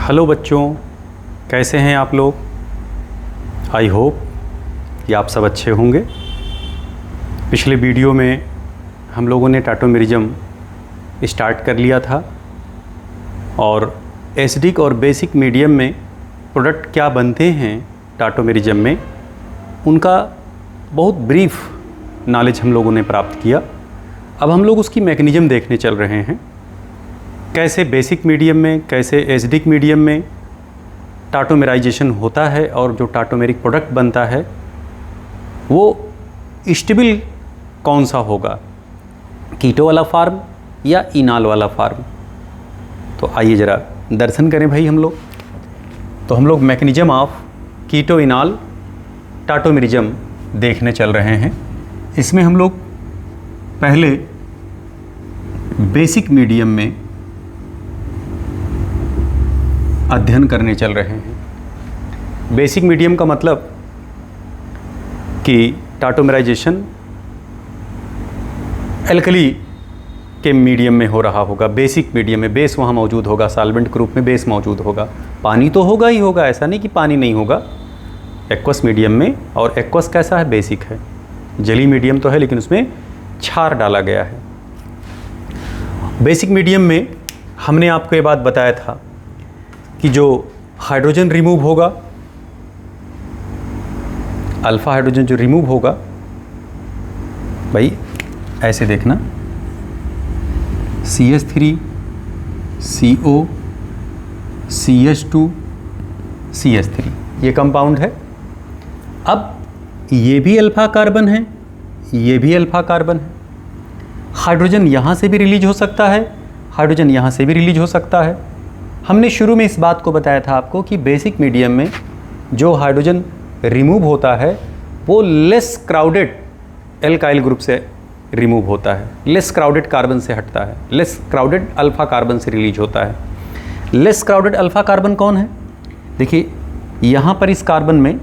Hello बच्चों, कैसे हैं आप लोग। आई होप कि आप सब अच्छे होंगे। पिछले वीडियो में हम लोगों ने टाटोमेरिज्म स्टार्ट कर लिया था और एसिडिक और बेसिक मीडियम में प्रोडक्ट क्या बनते हैं टाटोमेरिज्म में, उनका बहुत ब्रीफ नॉलेज हम लोगों ने प्राप्त किया। अब हम लोग उसकी मैकेनिज़्म देखने चल रहे हैं, कैसे बेसिक मीडियम में, कैसे एसिडिक मीडियम में टाटोमेराइजेशन होता है और जो टाटोमेरिक प्रोडक्ट बनता है वो स्टेबल कौन सा होगा, कीटो वाला फार्म या इनाल वाला फार्म। तो आइए ज़रा दर्शन करें भाई हम लोग। तो हम लोग mechanism of keto enol tautomerism देखने चल रहे हैं। इसमें हम लोग पहले बेसिक मीडियम में अध्ययन करने चल रहे हैं। बेसिक मीडियम का मतलब कि टाटोमेराइजेशन एल्कली के मीडियम में हो रहा होगा। बेसिक मीडियम में बेस वहाँ मौजूद होगा, सॉल्वेंट के रूप में बेस मौजूद होगा। पानी तो होगा ही होगा, ऐसा नहीं कि पानी नहीं होगा एक्वस मीडियम में। और एक्वस कैसा है, बेसिक है। जली मीडियम तो है लेकिन उसमें क्षार डाला गया है। बेसिक मीडियम में हमने आपको ये बात बताया था कि जो हाइड्रोजन रिमूव होगा, अल्फ़ा हाइड्रोजन जो रिमूव होगा, भाई ऐसे देखना, CH3 CO CH2 CH3 ये कंपाउंड है। अब ये भी अल्फ़ा कार्बन है, ये भी अल्फ़ा कार्बन है। हाइड्रोजन यहाँ से भी रिलीज हो सकता है, हाइड्रोजन यहाँ से भी रिलीज हो सकता है। हमने शुरू में इस बात को बताया था आपको कि बेसिक मीडियम में जो हाइड्रोजन रिमूव होता है वो लेस क्राउडेड एल्काइल ग्रुप से रिमूव होता है, लेस क्राउडेड कार्बन से हटता है, लेस क्राउडेड अल्फ़ा कार्बन से रिलीज होता है। लेस क्राउडेड अल्फ़ा कार्बन कौन है? देखिए यहाँ पर इस कार्बन में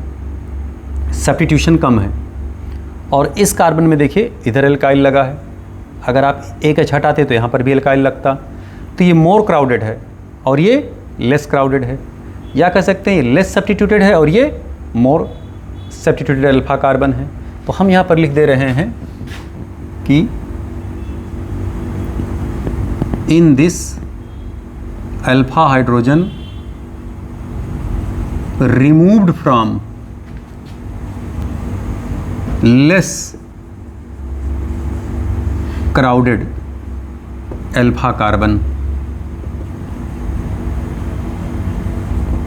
सब्स्टिट्यूशन कम है और इस कार्बन में देखिए इधर एल्काइल लगा है। अगर आप एक एच हटाते तो यहाँ पर भी एल्काइल लगता, तो ये मोर क्राउडेड है और ये लेस क्राउडेड है, या कह सकते हैं ये लेस सब्स्टिट्यूटेड है और ये मोर सब्स्टिट्यूटेड अल्फ़ा कार्बन है। तो हम यहाँ पर लिख दे रहे हैं कि in this alpha hydrogen removed from less crowded alpha carbon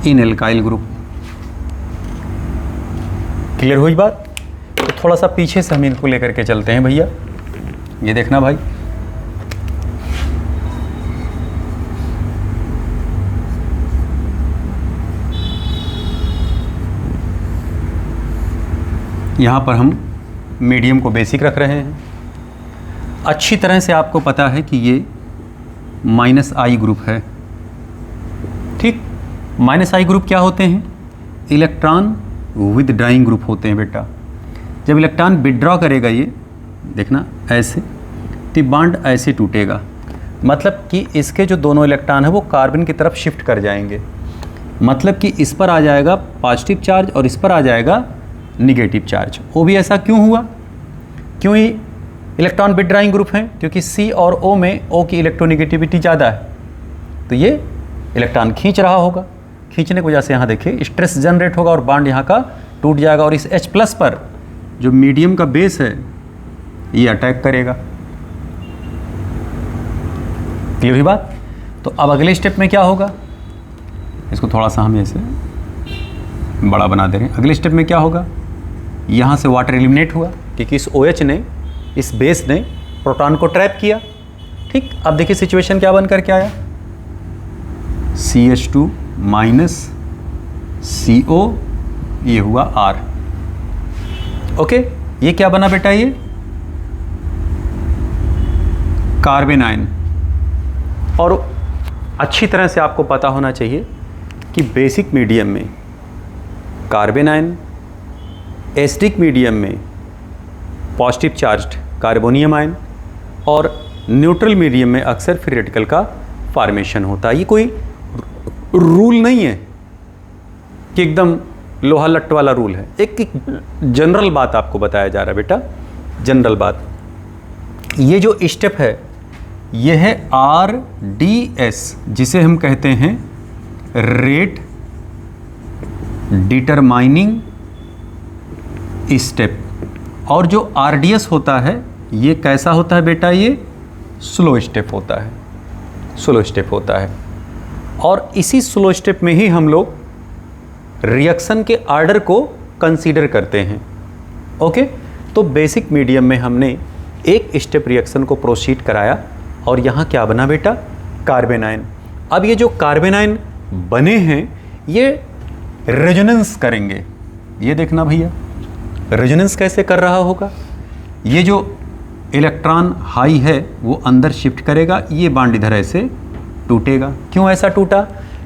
in alkyl group. Clear हुई बात? तो थोड़ा सा पीछे से हम इनको लेकर के चलते हैं भैया। ये देखना भाई, यहाँ पर हम मीडियम को बेसिक रख रहे हैं। अच्छी तरह से आपको पता है कि ये -I ग्रुप है, ठीक। -I ग्रुप क्या होते हैं? इलेक्ट्रॉन विदड्राइंग ग्रुप होते हैं बेटा। जब इलेक्ट्रॉन विदड्रॉ करेगा, ये देखना ऐसे, तो बॉन्ड ऐसे टूटेगा, मतलब कि इसके जो दोनों इलेक्ट्रॉन है वो कार्बन की तरफ शिफ्ट कर जाएंगे। मतलब कि इस पर आ जाएगा पॉजिटिव चार्ज और इस पर आ जाएगा निगेटिव चार्ज। वो भी ऐसा क्यों हुआ? क्यों ही इलेक्ट्रॉन विदड्राइंग ग्रुप हैं? क्योंकि C और O में O की इलेक्ट्रोनिगेटिविटी ज़्यादा है, तो ये इलेक्ट्रॉन खींच रहा होगा। खींचने की वजह से यहाँ देखिए स्ट्रेस जनरेट होगा और बॉन्ड यहाँ का टूट जाएगा और इस H+ पर जो मीडियम का बेस है ये अटैक करेगा। क्लियर हुई बात? तो अब अगले स्टेप में क्या होगा, इसको थोड़ा सा हम ऐसे बड़ा बना दे रहे हैं। अगले स्टेप में क्या होगा, यहाँ से वाटर एलिमिनेट हुआ क्योंकि इस OH ने, इस बेस ने प्रोटॉन को ट्रैप किया, ठीक। अब देखिए सिचुएशन क्या बन कर के आया, CH2 - CO, ये हुआ R। ओके, ये क्या बना बेटा, ये कार्बन आयन। और अच्छी तरह से आपको पता होना चाहिए कि बेसिक मीडियम में कार्बन आयन, एसिडिक मीडियम में पॉजिटिव चार्ज्ड कार्बोनियम आयन और न्यूट्रल मीडियम में अक्सर फ्री रेडिकल का फॉर्मेशन होता है। ये कोई रूल नहीं है कि एकदम लोहा लट्ट वाला रूल है, एक जनरल बात आपको बताया जा रहा है बेटा, जनरल बात। ये जो स्टेप है ये है RDS, जिसे हम कहते हैं रेट डिटरमाइनिंग स्टेप। और जो RDS होता है ये कैसा होता है बेटा, ये स्लो स्टेप होता है, स्लो स्टेप होता है। और इसी स्लो स्टेप में ही हम लोग रिएक्शन के आर्डर को कंसीडर करते हैं। ओके, तो बेसिक मीडियम में हमने एक स्टेप रिएक्शन को प्रोसीड कराया और यहाँ क्या बना बेटा, कार्बन आयन। अब ये जो कार्बन आयन बने हैं ये रेजोनेंस करेंगे। ये देखना भैया रेजोनेंस कैसे कर रहा होगा, ये जो इलेक्ट्रॉन हाई है वो अंदर शिफ्ट करेगा, ये बांड इधर ऐसे टूटेगा। क्यों ऐसा टूटा,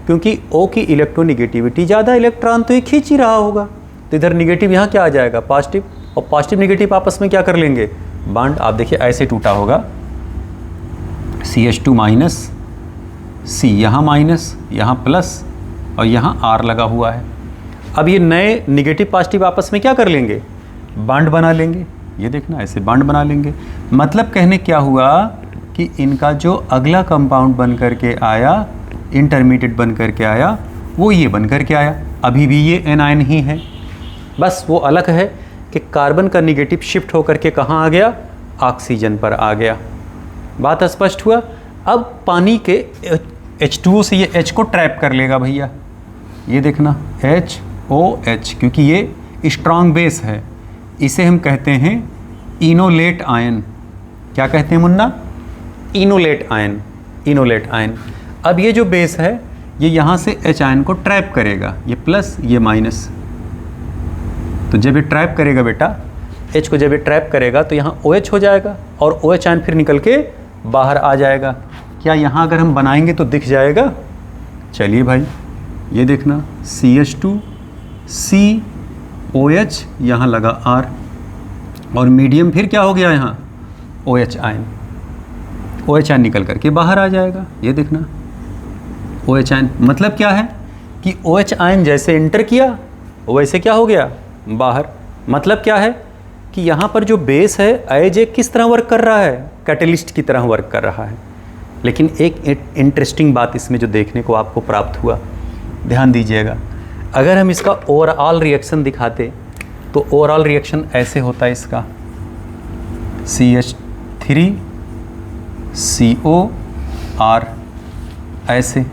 क्योंकि O की इलेक्ट्रोनिगेटिविटी ज़्यादा, इलेक्ट्रॉन तो ये खींच ही रहा होगा, तो इधर निगेटिव यहाँ क्या आ जाएगा, पॉजिटिव, और पॉजिटिव निगेटिव आपस में क्या कर लेंगे, बांड। आप देखिए ऐसे टूटा होगा, CH2 माइनस, C यहाँ माइनस, यहाँ प्लस, और यहाँ R लगा हुआ है। अब ये नए निगेटिव पॉजिटिव आपस में क्या कर लेंगे, बांड बना लेंगे। ये देखना ऐसे बांड बना लेंगे। मतलब कहने क्या हुआ कि इनका जो अगला कंपाउंड बन करके आया, इंटरमीडिएट बन करके आया, वो ये बन करके आया। अभी भी ये एनायन ही है, बस वो अलग है कि कार्बन का निगेटिव शिफ्ट होकर के कहाँ आ गया, ऑक्सीजन पर आ गया। बात स्पष्ट हुआ। अब पानी के H2O से ये H को ट्रैप कर लेगा भैया, ये देखना HOH, क्योंकि ये स्ट्रॉन्ग बेस है, इसे हम कहते हैं इनोलेट आयन। क्या कहते हैं Munna, enolate ion, enolate ion. अब ये जो बेस है ये यहाँ से H आयन को ट्रैप करेगा, ये प्लस ये माइनस। तो जब ये ट्रैप करेगा बेटा, H को जब ये ट्रैप करेगा तो यहाँ OH हो जाएगा और OH आयन फिर निकल के बाहर आ जाएगा। क्या यहाँ अगर हम बनाएंगे तो दिख जाएगा, चलिए भाई ये देखना CH2 COH, यहाँ लगा R, और मीडियम फिर क्या हो गया यहाँ OH आयन, OH आयन निकल करके बाहर आ जाएगा। ये देखना OH आयन, मतलब क्या है कि OH आयन जैसे इंटर किया वैसे क्या हो गया बाहर। मतलब क्या है कि यहाँ पर जो बेस है एज ए किस तरह वर्क कर रहा है, कैटलिस्ट की तरह वर्क कर रहा है। लेकिन एक इंटरेस्टिंग बात इसमें जो देखने को आपको प्राप्त हुआ, ध्यान दीजिएगा, अगर हम इसका ओवरऑल रिएक्शन दिखाते तो ओवरऑल रिएक्शन ऐसे होता है इसका, CH3 CO R, ऐसे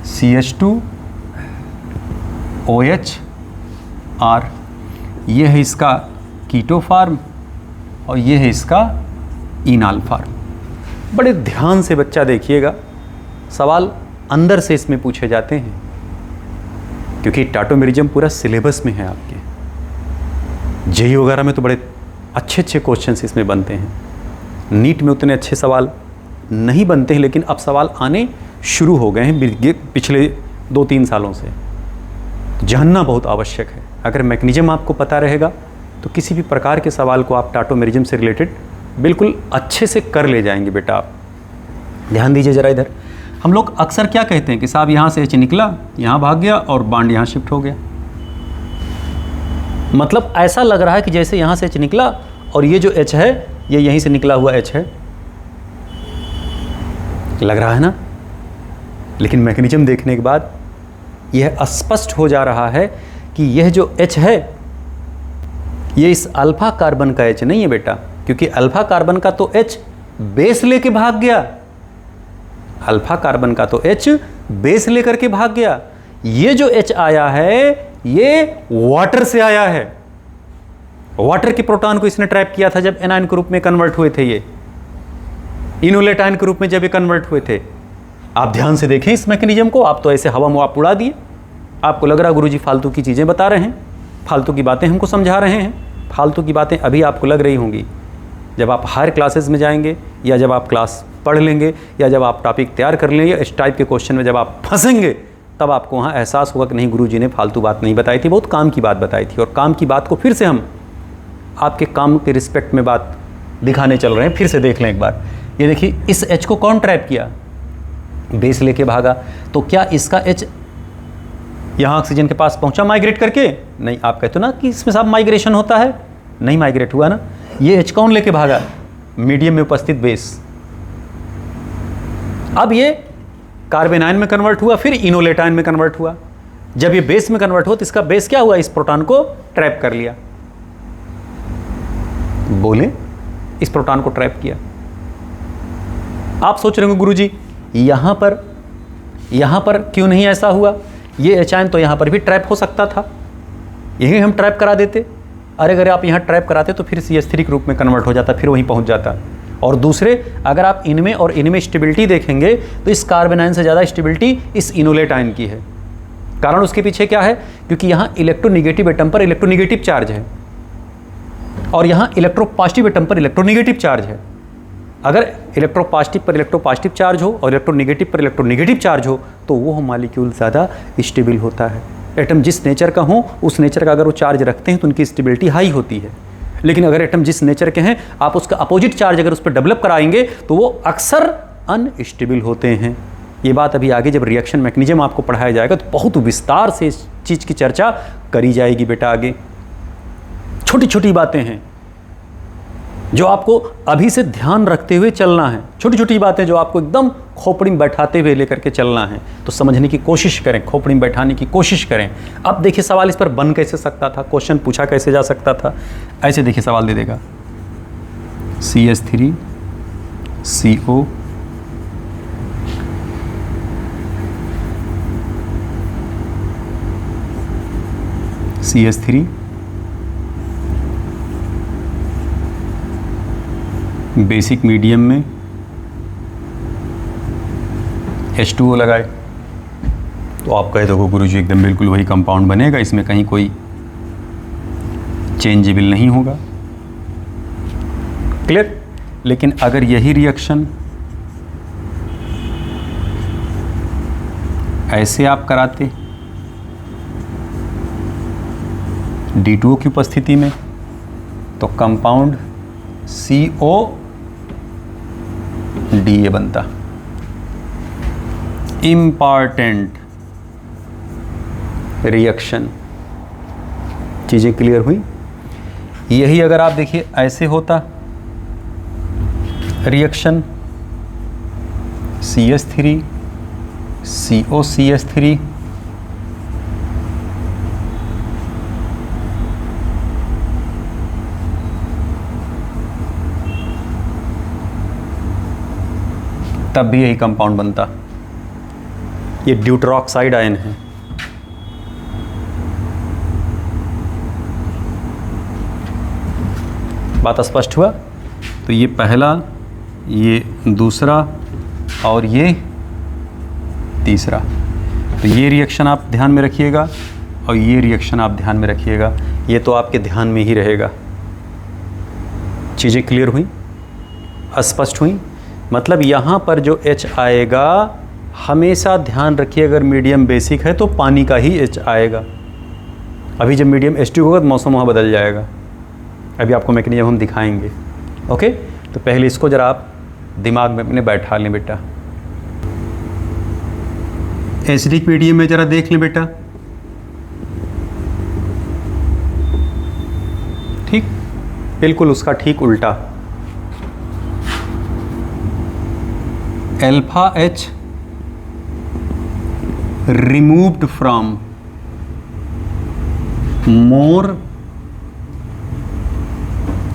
CH2 OH R, ये है इसका कीटो फार्म और ये है इसका इनाल फार्म। बड़े ध्यान से बच्चा देखिएगा, सवाल अंदर से इसमें पूछे जाते हैं, क्योंकि टाटोमेरिज्म पूरा सिलेबस में है आपके। जेई वगैरह में तो बड़े अच्छे अच्छे क्वेश्चंस इसमें बनते हैं, नीट में उतने अच्छे सवाल नहीं बनते हैं, लेकिन अब सवाल आने शुरू हो गए हैं पिछले 2-3 सालों से। जानना बहुत आवश्यक है। अगर मैकेनिज्म आपको पता रहेगा तो किसी भी प्रकार के सवाल को आप टाटोमेरिज्म से रिलेटेड बिल्कुल अच्छे से कर ले जाएंगे बेटा आप। ध्यान दीजिए ज़रा इधर, हम लोग अक्सर क्या कहते हैं कि साहब यहाँ से H निकला, यहाँ भाग गया और बांड यहाँ शिफ्ट हो गया। मतलब ऐसा लग रहा है कि जैसे यहाँ से H निकला और ये जो H है ये यहीं से निकला हुआ H है, लग रहा है ना। लेकिन मैकेनिज्म देखने के बाद यह स्पष्ट हो जा रहा है कि यह जो H है ये इस अल्फा कार्बन का H नहीं है बेटा, क्योंकि अल्फा कार्बन का तो H बेस लेके भाग गया, अल्फा कार्बन का तो H बेस लेकर के भाग गया। ये जो H आया है ये वाटर से आया है, वाटर के प्रोटॉन को इसने ट्रैप किया था जब एनायन के रूप में कन्वर्ट हुए थे, ये इनोलेट आयन के रूप में जब ये कन्वर्ट हुए थे। आप ध्यान से देखें इस मैकेनिज्म को, आप तो ऐसे हवा में आप उड़ा दिए, आपको लग रहा गुरुजी फालतू की चीज़ें बता रहे हैं, फालतू की बातें हमको समझा रहे हैं। फालतू की बातें अभी आपको लग रही होंगी, जब आप हायर क्लासेस में जाएंगे या जब आप क्लास पढ़ लेंगे या जब आप टॉपिक तैयार कर लेंगे, इस टाइप के क्वेश्चन में जब आप फंसेंगे तब आपको वहाँ एहसास होगा कि नहीं गुरुजी ने फालतू बात नहीं बताई थी, बहुत काम की बात बताई थी। और काम की बात को फिर से हम आपके काम के रिस्पेक्ट में बात दिखाने चल रहे हैं। फिर से देख लें एक बार, ये देखिए इस H को कौन ट्रैप किया, बेस लेके भागा, तो क्या इसका H यहाँ ऑक्सीजन के पास पहुँचा माइग्रेट करके? नहीं। आप कहते हो ना कि इसमें साहब माइग्रेशन होता है, नहीं माइग्रेट हुआ ना। ये H कौन लेके भागा? मीडियम में उपस्थित बेस। अब ये कार्बन आयन में कन्वर्ट हुआ, फिर इनोलेट आयन में कन्वर्ट हुआ। जब ये बेस में कन्वर्ट हुआ तो इसका बेस क्या हुआ? इस प्रोटॉन को ट्रैप कर लिया। बोले, इस प्रोटॉन को ट्रैप किया। आप सोच रहे होंगे गुरुजी यहां पर क्यों नहीं ऐसा हुआ? ये H आयन तो यहां पर भी ट्रैप हो सकता था, यही हम ट्रैप करा देते। अरे अगर आप यहां ट्रैप कराते तो फिर CH3 के रूप में कन्वर्ट हो जाता, फिर वहीं पहुंच जाता। और दूसरे, अगर आप इनमें और इनमें स्टेबिलिटी देखेंगे तो इस कार्बन आयन से ज़्यादा स्टेबिलिटी इस इनोलेट आयन की है। कारण उसके पीछे क्या है? क्योंकि यहाँ इलेक्ट्रोनिगेटिव एटम पर इलेक्ट्रोनिगेटिव चार्ज है और यहाँ इलेक्ट्रोपॉजिटिव एटम पर इलेक्ट्रोनिगेटिव चार्ज है। अगर इलेक्ट्रोपॉजिटिव पर इलेक्ट्रोपॉजिटिव चार्ज हो और इलेक्ट्रोनिगेटिव पर इलेक्ट्रोनिगेटिव चार्ज हो तो वो मॉलिक्यूल ज़्यादा स्टेबल होता है। एटम जिस नेचर का हो उस नेचर का अगर वो चार्ज रखते हैं तो उनकी स्टेबिलिटी हाई होती है। लेकिन अगर एटम जिस नेचर के हैं आप उसका अपोजिट चार्ज अगर उस पर डेवलप कराएंगे तो वो अक्सर अनस्टेबल होते हैं। ये बात अभी आगे जब रिएक्शन मैकेनिज्म आपको पढ़ाया जाएगा तो बहुत विस्तार से इस चीज़ की चर्चा करी जाएगी बेटा। आगे छोटी छोटी बातें हैं जो आपको अभी से ध्यान रखते हुए चलना है, छोटी छोटी बातें जो आपको एकदम खोपड़ी में बैठाते हुए लेकर के चलना है। तो समझने की कोशिश करें, खोपड़ी में बैठाने की कोशिश करें। अब देखिए सवाल इस पर बन कैसे सकता था, क्वेश्चन पूछा कैसे जा सकता था। ऐसे देखिए सवाल दे देगा CH3 CO CH3 basic medium में H2O लगाए तो आप कह दोगे गुरुजी एकदम बिल्कुल वही कंपाउंड बनेगा, इसमें कहीं कोई चेंजेबल नहीं होगा। क्लियर? लेकिन अगर यही रिएक्शन ऐसे आप कराते D2O की उपस्थिति में तो कंपाउंड CODA बनता। Important reaction. चीज़ें क्लियर हुई? यही अगर आप देखिए ऐसे होता रिएक्शन CH3 COCH3 तब भी यही कंपाउंड बनता। ये ड्यूटरॉक्साइड आयन है। बात स्पष्ट हुआ? तो ये पहला, ये दूसरा और ये तीसरा। तो ये रिएक्शन आप ध्यान में रखिएगा और ये रिएक्शन आप ध्यान में रखिएगा। ये तो आपके ध्यान में ही रहेगा। चीज़ें क्लियर हुई, स्पष्ट हुई? मतलब यहाँ पर जो H आएगा हमेशा ध्यान रखिए, अगर मीडियम बेसिक है तो पानी का ही H आएगा। अभी जब मीडियम H2 होगा तो मौसम वहाँ बदल जाएगा। अभी आपको मैकेनिज्म हम दिखाएंगे। ओके, तो पहले इसको ज़रा आप दिमाग में अपने बैठा लें बेटा। एसिडिक मीडियम में ज़रा देख लें बेटा। ठीक, बिल्कुल उसका ठीक उल्टा। Alpha H removed from more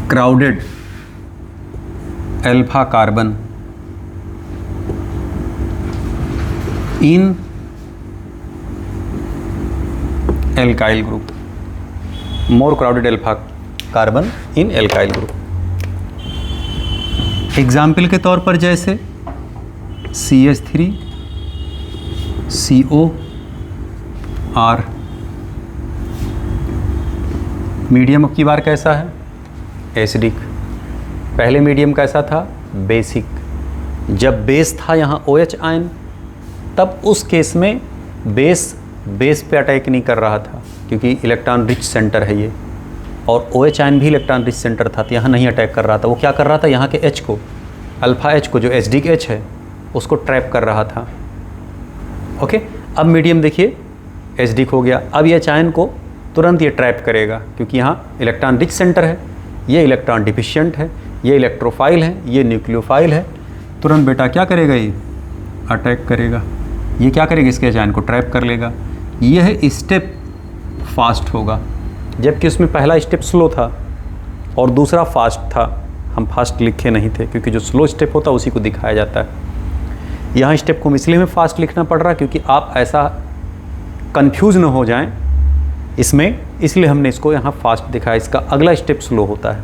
crowded alpha carbon in alkyl group, more crowded alpha carbon in alkyl group। Example के तौर पर जैसे CH3 COR मीडियम की बार कैसा है? एसिडिक। पहले मीडियम कैसा था? बेसिक। जब बेस था यहाँ OH आयन तब उस केस में बेस पे अटैक नहीं कर रहा था क्योंकि इलेक्ट्रॉन रिच सेंटर है ये, और OH आयन भी इलेक्ट्रॉन रिच सेंटर था तो यहाँ नहीं अटैक कर रहा था। वो क्या कर रहा था? यहाँ के H को, अल्फा H को जो एसिडिक H है उसको ट्रैप कर रहा था। ओके, अब मीडियम देखिए एसिडिक हो गया। अब ये आयन को तुरंत ये ट्रैप करेगा क्योंकि यहाँ इलेक्ट्रॉन रिच सेंटर है, ये इलेक्ट्रॉन डिफिशिएंट है, ये इलेक्ट्रोफाइल है, ये न्यूक्लियोफाइल है। तुरंत बेटा क्या करेगा, ये अटैक करेगा। ये क्या करेगा, इसके आयन को ट्रैप कर लेगा। यह स्टेप फास्ट होगा, जबकि उसमें पहला स्टेप स्लो था और दूसरा फास्ट था। हम फास्ट लिखे नहीं थे क्योंकि जो स्लो स्टेप होता है उसी को दिखाया जाता है। यहाँ स्टेप को इसलिए हमें फास्ट लिखना पड़ रहा है क्योंकि आप ऐसा कंफ्यूज न हो जाएं इसमें, इसलिए हमने इसको यहाँ फास्ट दिखाया। इसका अगला स्टेप स्लो होता है।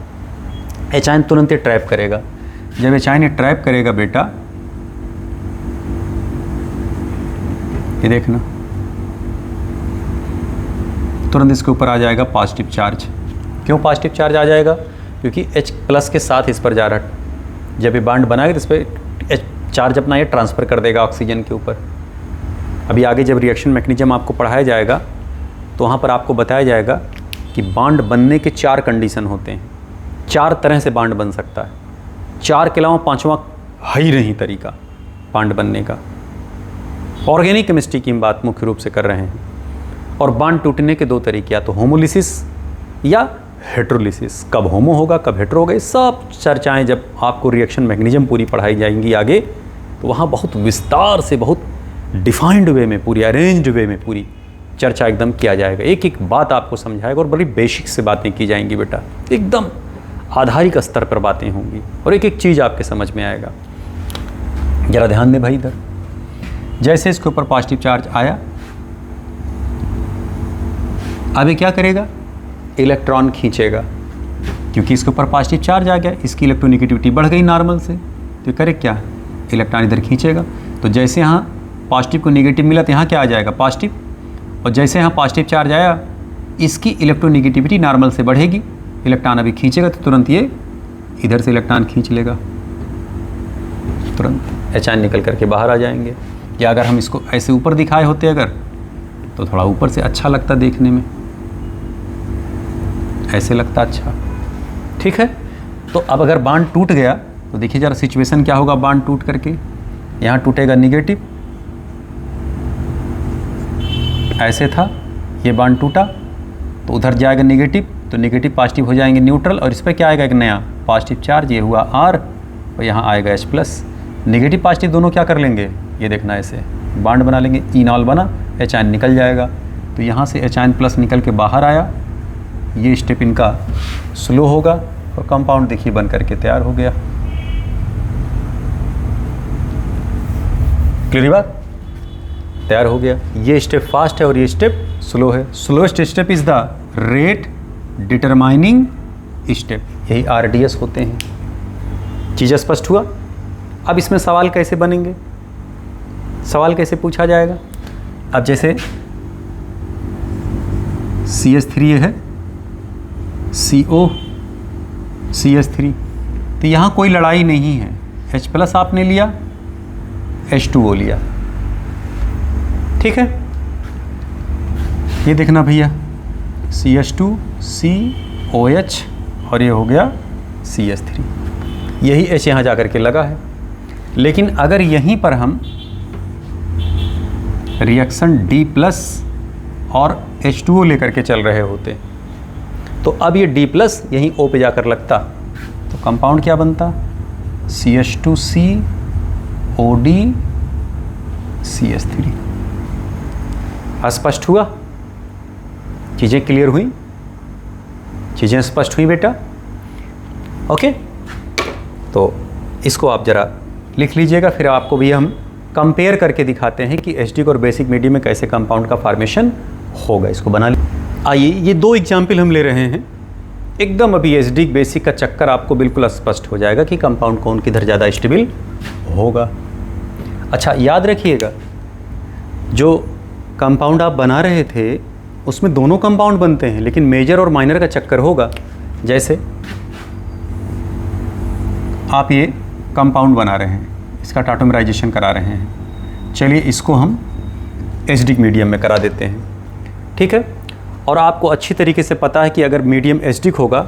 एचाइन तुरंत ही ट्रैप करेगा। जब एचाइन ट्रैप करेगा बेटा, ये देखना, तुरंत इसके ऊपर आ जाएगा पॉजिटिव चार्ज। क्यों पॉजिटिव चार्ज आ जाएगा, क्योंकि H+ के साथ इस पर जा रहा है। जब ये बॉन्ड बनाएगा तो इस पर चार्ज अपना ये ट्रांसफ़र कर देगा ऑक्सीजन के ऊपर। अभी आगे जब रिएक्शन मैकेनिज्म आपको पढ़ाया जाएगा तो वहाँ पर आपको बताया जाएगा कि बॉन्ड बनने के 4 कंडीशन होते हैं। 4 तरह से बॉन्ड बन सकता है। 4 के अलावा 5वां है ही नहीं तरीका बॉन्ड बनने का। ऑर्गेनिक केमिस्ट्री की हम बात मुख्य रूप से कर रहे हैं। और बॉन्ड टूटने के 2 तरीके, या तो होमोलिसिस या हेट्रोलिसिस। कब होमो होगा कब हेट्रो होगा, सब चर्चाएं जब आपको रिएक्शन मैकेनिज्म पूरी पढ़ाई जाएंगी आगे, तो वहाँ बहुत विस्तार से, बहुत डिफाइंड वे में, पूरी अरेंज्ड वे में पूरी चर्चा एकदम किया जाएगा। एक एक बात आपको समझाएगा और बड़ी बेसिक से बातें की जाएंगी बेटा, एकदम आधारिक स्तर पर बातें होंगी और एक एक चीज़ आपके समझ में आएगा। ज़रा ध्यान दें भाई इधर, जैसे इसके ऊपर पॉजिटिव चार्ज आया, अभी क्या करेगा, इलेक्ट्रॉन खींचेगा। क्योंकि इसके ऊपर पॉजिटिव चार्ज आ गया, इसकी इलेक्ट्रोनेगेटिविटी बढ़ गई नॉर्मल से, तो करे क्या, इलेक्ट्रॉन इधर खींचेगा। तो जैसे यहाँ पॉजिटिव को नेगेटिव मिला तो यहाँ क्या आ जाएगा, पॉजिटिव। और जैसे यहाँ पॉजिटिव चार्ज आया, इसकी इलेक्ट्रोनेगेटिविटी नॉर्मल से बढ़ेगी, इलेक्ट्रॉन अभी खींचेगा तो तुरंत ये इधर से इलेक्ट्रॉन खींच लेगा, तुरंत एच आयन निकल करके बाहर आ जाएंगे। या अगर हम इसको ऐसे ऊपर दिखाए होते अगर, तो थोड़ा ऊपर से अच्छा लगता देखने में, ऐसे लगता अच्छा, ठीक है। तो अब अगर बॉन्ड टूट गया तो देखिए जरा सिचुएशन क्या होगा। बॉन्ड टूट करके यहाँ टूटेगा निगेटिव, ऐसे था, ये बॉन्ड टूटा तो उधर जाएगा निगेटिव, तो निगेटिव पॉजिटिव हो जाएंगे न्यूट्रल, और इस पर क्या आएगा, एक नया पॉजिटिव चार्ज, ये हुआ R, और यहाँ आएगा H+। निगेटिव पॉजिटिव दोनों क्या कर लेंगे, ये देखना, ऐसे बॉन्ड बना लेंगे, इनॉल बना, H आयन निकल जाएगा। तो यहाँ से H आयन प्लस निकल के बाहर आया, ये स्टेप इनका स्लो होगा और कंपाउंड देखिए बन करके तैयार हो गया। क्लियर बात, तैयार हो गया। ये स्टेप फास्ट है और ये स्टेप स्लो है। Slowest step is the rate determining step, यही RDS होते हैं। चीज़ स्पष्ट हुआ। अब इसमें सवाल कैसे बनेंगे, सवाल कैसे पूछा जाएगा। अब जैसे CH3 है, CO CH3, तो यहाँ कोई लड़ाई नहीं है। H+ आपने लिया, H2O लिया, ठीक है। ये देखना भैया, CH2 COH और ये हो गया CH3, यही H यहाँ जा कर के लगा है। लेकिन अगर यहीं पर हम रिएक्शन D+ और H2O लेकर के चल रहे होते, तो अब ये D+ यहीं O पे जाकर लगता, तो कंपाउंड क्या बनता, CH2C OD CH3। स्पष्ट हुआ, चीज़ें क्लियर हुई, चीज़ें स्पष्ट हुई बेटा, ओके। तो इसको आप ज़रा लिख लीजिएगा, फिर आपको भी हम कंपेयर करके दिखाते हैं कि एसिडिक और बेसिक मीडियम में कैसे कंपाउंड का फॉर्मेशन होगा। इसको बना ली। आइए ये 2 एग्जाम्पल हम ले रहे हैं, एकदम अभी एसिडिक बेसिक का चक्कर आपको बिल्कुल स्पष्ट हो जाएगा कि कंपाउंड कौन किधर ज़्यादा स्टेबल होगा। अच्छा याद रखिएगा, जो कंपाउंड आप बना रहे थे उसमें दोनों कंपाउंड बनते हैं, लेकिन मेजर और माइनर का चक्कर होगा। जैसे आप ये कंपाउंड बना रहे हैं, इसका टाटोमराइजेशन करा रहे हैं, चलिए इसको हम एसिडिक मीडियम में करा देते हैं, ठीक है। और आपको अच्छी तरीके से पता है कि अगर मीडियम एसिडिक होगा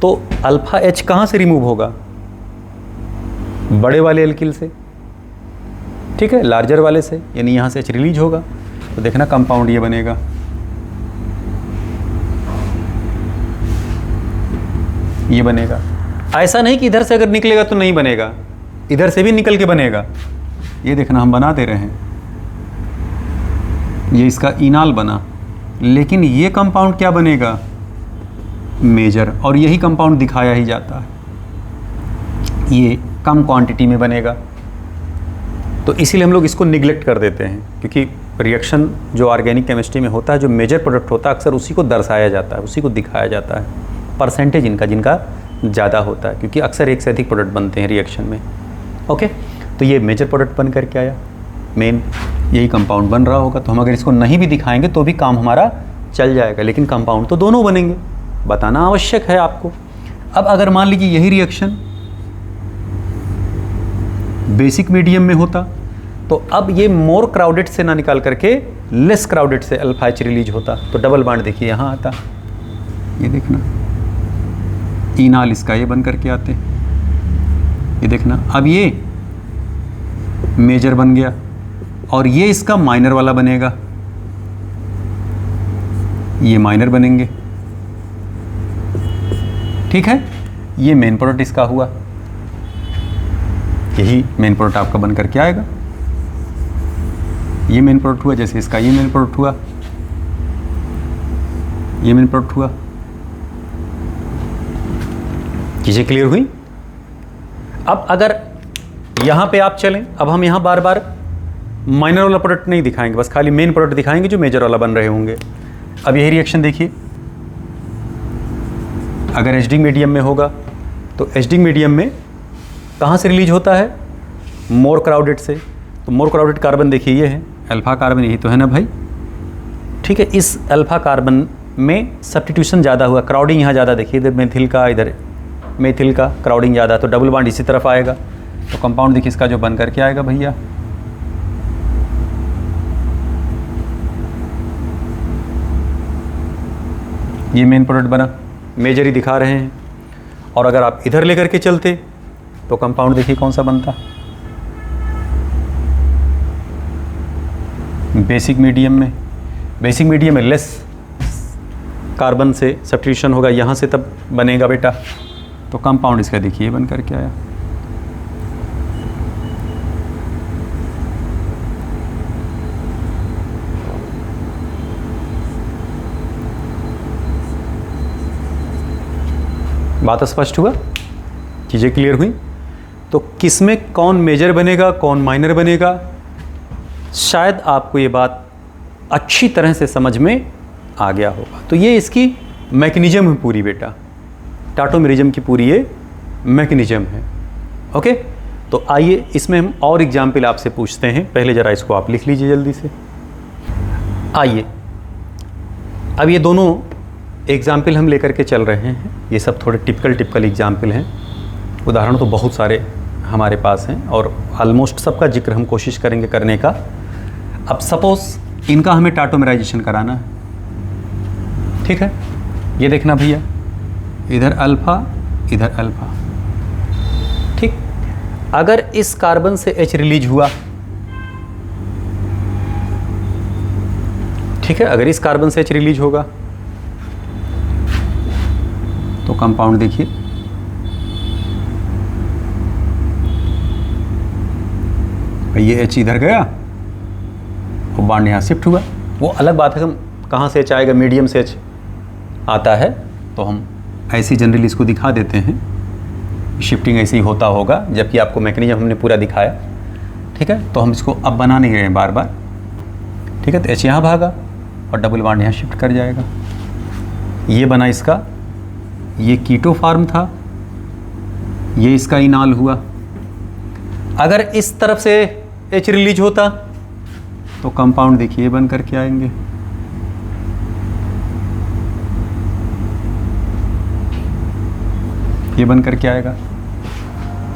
तो अल्फा H कहाँ से रिमूव होगा, बड़े वाले एल्किल से, ठीक है, लार्जर वाले से, यानी यहाँ से H रिलीज होगा तो देखना कंपाउंड ये बनेगा। ये बनेगा। ऐसा नहीं कि इधर से अगर निकलेगा तो नहीं बनेगा, इधर से भी निकल के बनेगा। ये देखना हम बना दे रहे हैं, ये इसका इनाल बना, लेकिन ये कंपाउंड क्या बनेगा, मेजर, और यही कंपाउंड दिखाया ही जाता है, ये कम क्वांटिटी में बनेगा। तो इसीलिए हम लोग इसको निगलेक्ट कर देते हैं, क्योंकि रिएक्शन जो ऑर्गेनिक केमिस्ट्री में होता है, जो मेजर प्रोडक्ट होता है, अक्सर उसी को दर्शाया जाता है, उसी को दिखाया जाता है, परसेंटेज जिनका ज़्यादा होता है, क्योंकि अक्सर एक से अधिक प्रोडक्ट बनते हैं रिएक्शन में। ओके, तो ये मेजर प्रोडक्ट बन करके आया, मेन यही कंपाउंड बन रहा होगा। तो हम अगर इसको नहीं भी दिखाएंगे तो भी काम हमारा चल जाएगा, लेकिन कंपाउंड तो दोनों बनेंगे, बताना आवश्यक है आपको। अब अगर मान लीजिए यही रिएक्शन बेसिक मीडियम में होता, तो अब ये मोर क्राउडेड से ना निकाल करके लेस क्राउडेड से अल्फा H रिलीज होता, तो डबल बॉन्ड देखिए यहाँ आता, ये देखना इनाल इसका ये बन करके आते, ये देखना। अब ये मेजर बन गया और ये इसका माइनर वाला बनेगा, ये माइनर बनेंगे, ठीक है। ये मेन प्रोडक्ट इसका हुआ, यही मेन प्रोडक्ट आपका बन करके आएगा। ये मेन प्रोडक्ट हुआ, जैसे इसका ये मेन प्रोडक्ट हुआ, ये मेन प्रोडक्ट हुआ। चीज़ें क्लियर हुई? अब अगर यहाँ पे आप चलें, अब हम यहाँ बार बार माइनर वाला प्रोडक्ट नहीं दिखाएंगे, बस खाली मेन प्रोडक्ट दिखाएंगे जो मेजर वाला बन रहे होंगे। अब यही रिएक्शन देखिए, अगर एसिडिक मीडियम में होगा तो एसिडिक मीडियम में कहाँ से रिलीज होता है, मोर क्राउडेड से। तो मोर क्राउडेड कार्बन देखिए ये है अल्फा कार्बन, यही तो है ना भाई, ठीक है। इस अल्फा कार्बन में सब्स्टिट्यूशन ज़्यादा हुआ, क्राउडिंग यहाँ ज़्यादा देखिए, इधर मेथिल का, इधर मेथिल का क्राउडिंग ज़्यादा, तो डबल बॉन्ड इसी तरफ आएगा, तो कंपाउंड देखिए इसका जो बन करके आएगा भैया, ये मेन प्रोडक्ट बना, मेजर ही दिखा रहे हैं। और अगर आप इधर लेकर के चलते तो कंपाउंड देखिए कौन सा बनता, बेसिक मीडियम में, बेसिक मीडियम में लेस कार्बन से सब्स्टिट्यूशन होगा, यहाँ से तब बनेगा बेटा, तो कंपाउंड इसका देखिए बन करके आया। बात स्पष्ट हुआ, चीज़ें क्लियर हुई? तो किसमें कौन मेजर बनेगा, कौन माइनर बनेगा, शायद आपको ये बात अच्छी तरह से समझ में आ गया होगा। तो ये इसकी मैकेनिज्म है पूरी बेटा, टाटोमेरिज्म की पूरी ये मैकेनिज्म है। ओके, तो आइए इसमें हम और एग्जाम्पल आपसे पूछते हैं। पहले ज़रा इसको आप लिख लीजिए जल्दी से। आइए, अब ये दोनों एग्जाम्पल हम लेकर के चल रहे हैं, ये सब थोड़े टिपिकल एग्जाम्पल हैं। उदाहरण तो बहुत सारे हमारे पास हैं और ऑलमोस्ट सबका जिक्र हम कोशिश करेंगे करने का। अब सपोज इनका हमें टाटोमेराइजेशन कराना है, ठीक है। ये देखना भैया, इधर अल्फ़ा, इधर अल्फ़ा, ठीक। अगर इस कार्बन से H रिलीज हुआ, ठीक है, अगर इस कार्बन से H रिलीज होगा तो कंपाउंड देखिए, ये H इधर गया और बॉन्ड यहाँ शिफ्ट हुआ। वो अलग बात है हम कहाँ से H आएगा, मीडियम से H आता है तो हम ऐसी जनरली इसको दिखा देते हैं, शिफ्टिंग ऐसे ही होता होगा, जबकि आपको मैकेनिज्म हमने पूरा दिखाया, ठीक है। तो हम इसको अब बना नहीं रहे हैं बार बार, ठीक है। तो H यहाँ भागा और डबल बॉन्ड यहाँ शिफ्ट कर जाएगा। ये बना इसका, ये कीटो फॉर्म था, ये इसका इनाल हुआ। अगर इस तरफ से H रिलीज होता तो कंपाउंड देखिए बन करके आएंगे, ये बन करके आएगा।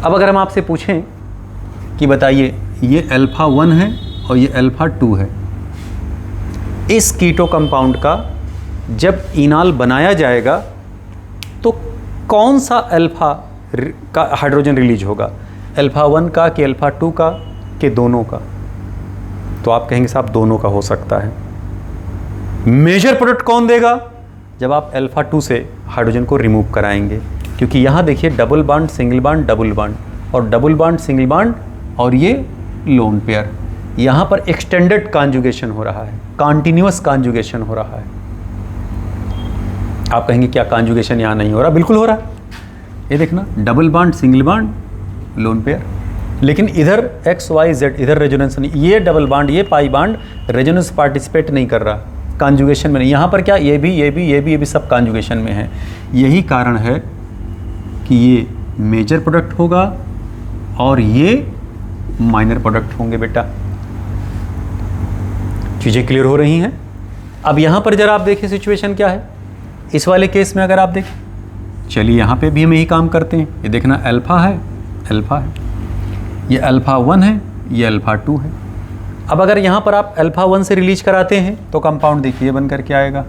अब अगर हम आपसे पूछें कि बताइए ये अल्फ़ा 1 है और ये अल्फ़ा 2 है, इस कीटो कंपाउंड का जब इनाल बनाया जाएगा तो कौन सा अल्फ़ा का हाइड्रोजन रिलीज होगा, अल्फ़ा 1 का कि अल्फ़ा 2 का कि दोनों का? तो आप कहेंगे साहब दोनों का हो सकता है। मेजर प्रोडक्ट कौन देगा? जब आप अल्फा 2 से हाइड्रोजन को रिमूव कराएंगे, क्योंकि यहाँ देखिए double bond single bond double bond और डबल बॉन्ड सिंगल बॉन्ड और ये लोन पेयर, यहाँ पर एक्सटेंडेड कॉन्जुगेशन हो रहा है, कॉन्टिन्यूअस कॉन्जुगेशन हो रहा है। आप कहेंगे क्या कॉन्जुगेशन यहाँ नहीं हो रहा? बिल्कुल हो रहा है। ये देखना double bond single bond lone pair, लेकिन इधर एक्स वाई जेड इधर रेजोनेंस नहीं, ये डबल बॉन्ड ये पाई बॉन्ड रेजोनेंस पार्टिसिपेट नहीं कर रहा, कॉन्जुगेशन में नहीं। यहाँ पर क्या ये भी सब कॉन्जुगेशन में है। यही कारण है कि ये मेजर प्रोडक्ट होगा और ये माइनर प्रोडक्ट होंगे बेटा। चीज़ें क्लियर हो रही हैं? अब यहाँ पर जरा आप देखिए सिचुएशन क्या है इस वाले केस में। अगर आप देखें, चलिए यहाँ पे भी हम यही काम करते हैं। ये देखना अल्फा है, ये अल्फा 1 है, ये अल्फा 2 है। अब अगर यहाँ पर आप अल्फा 1 से रिलीज कराते हैं तो कंपाउंड देखिए बन करके आएगा।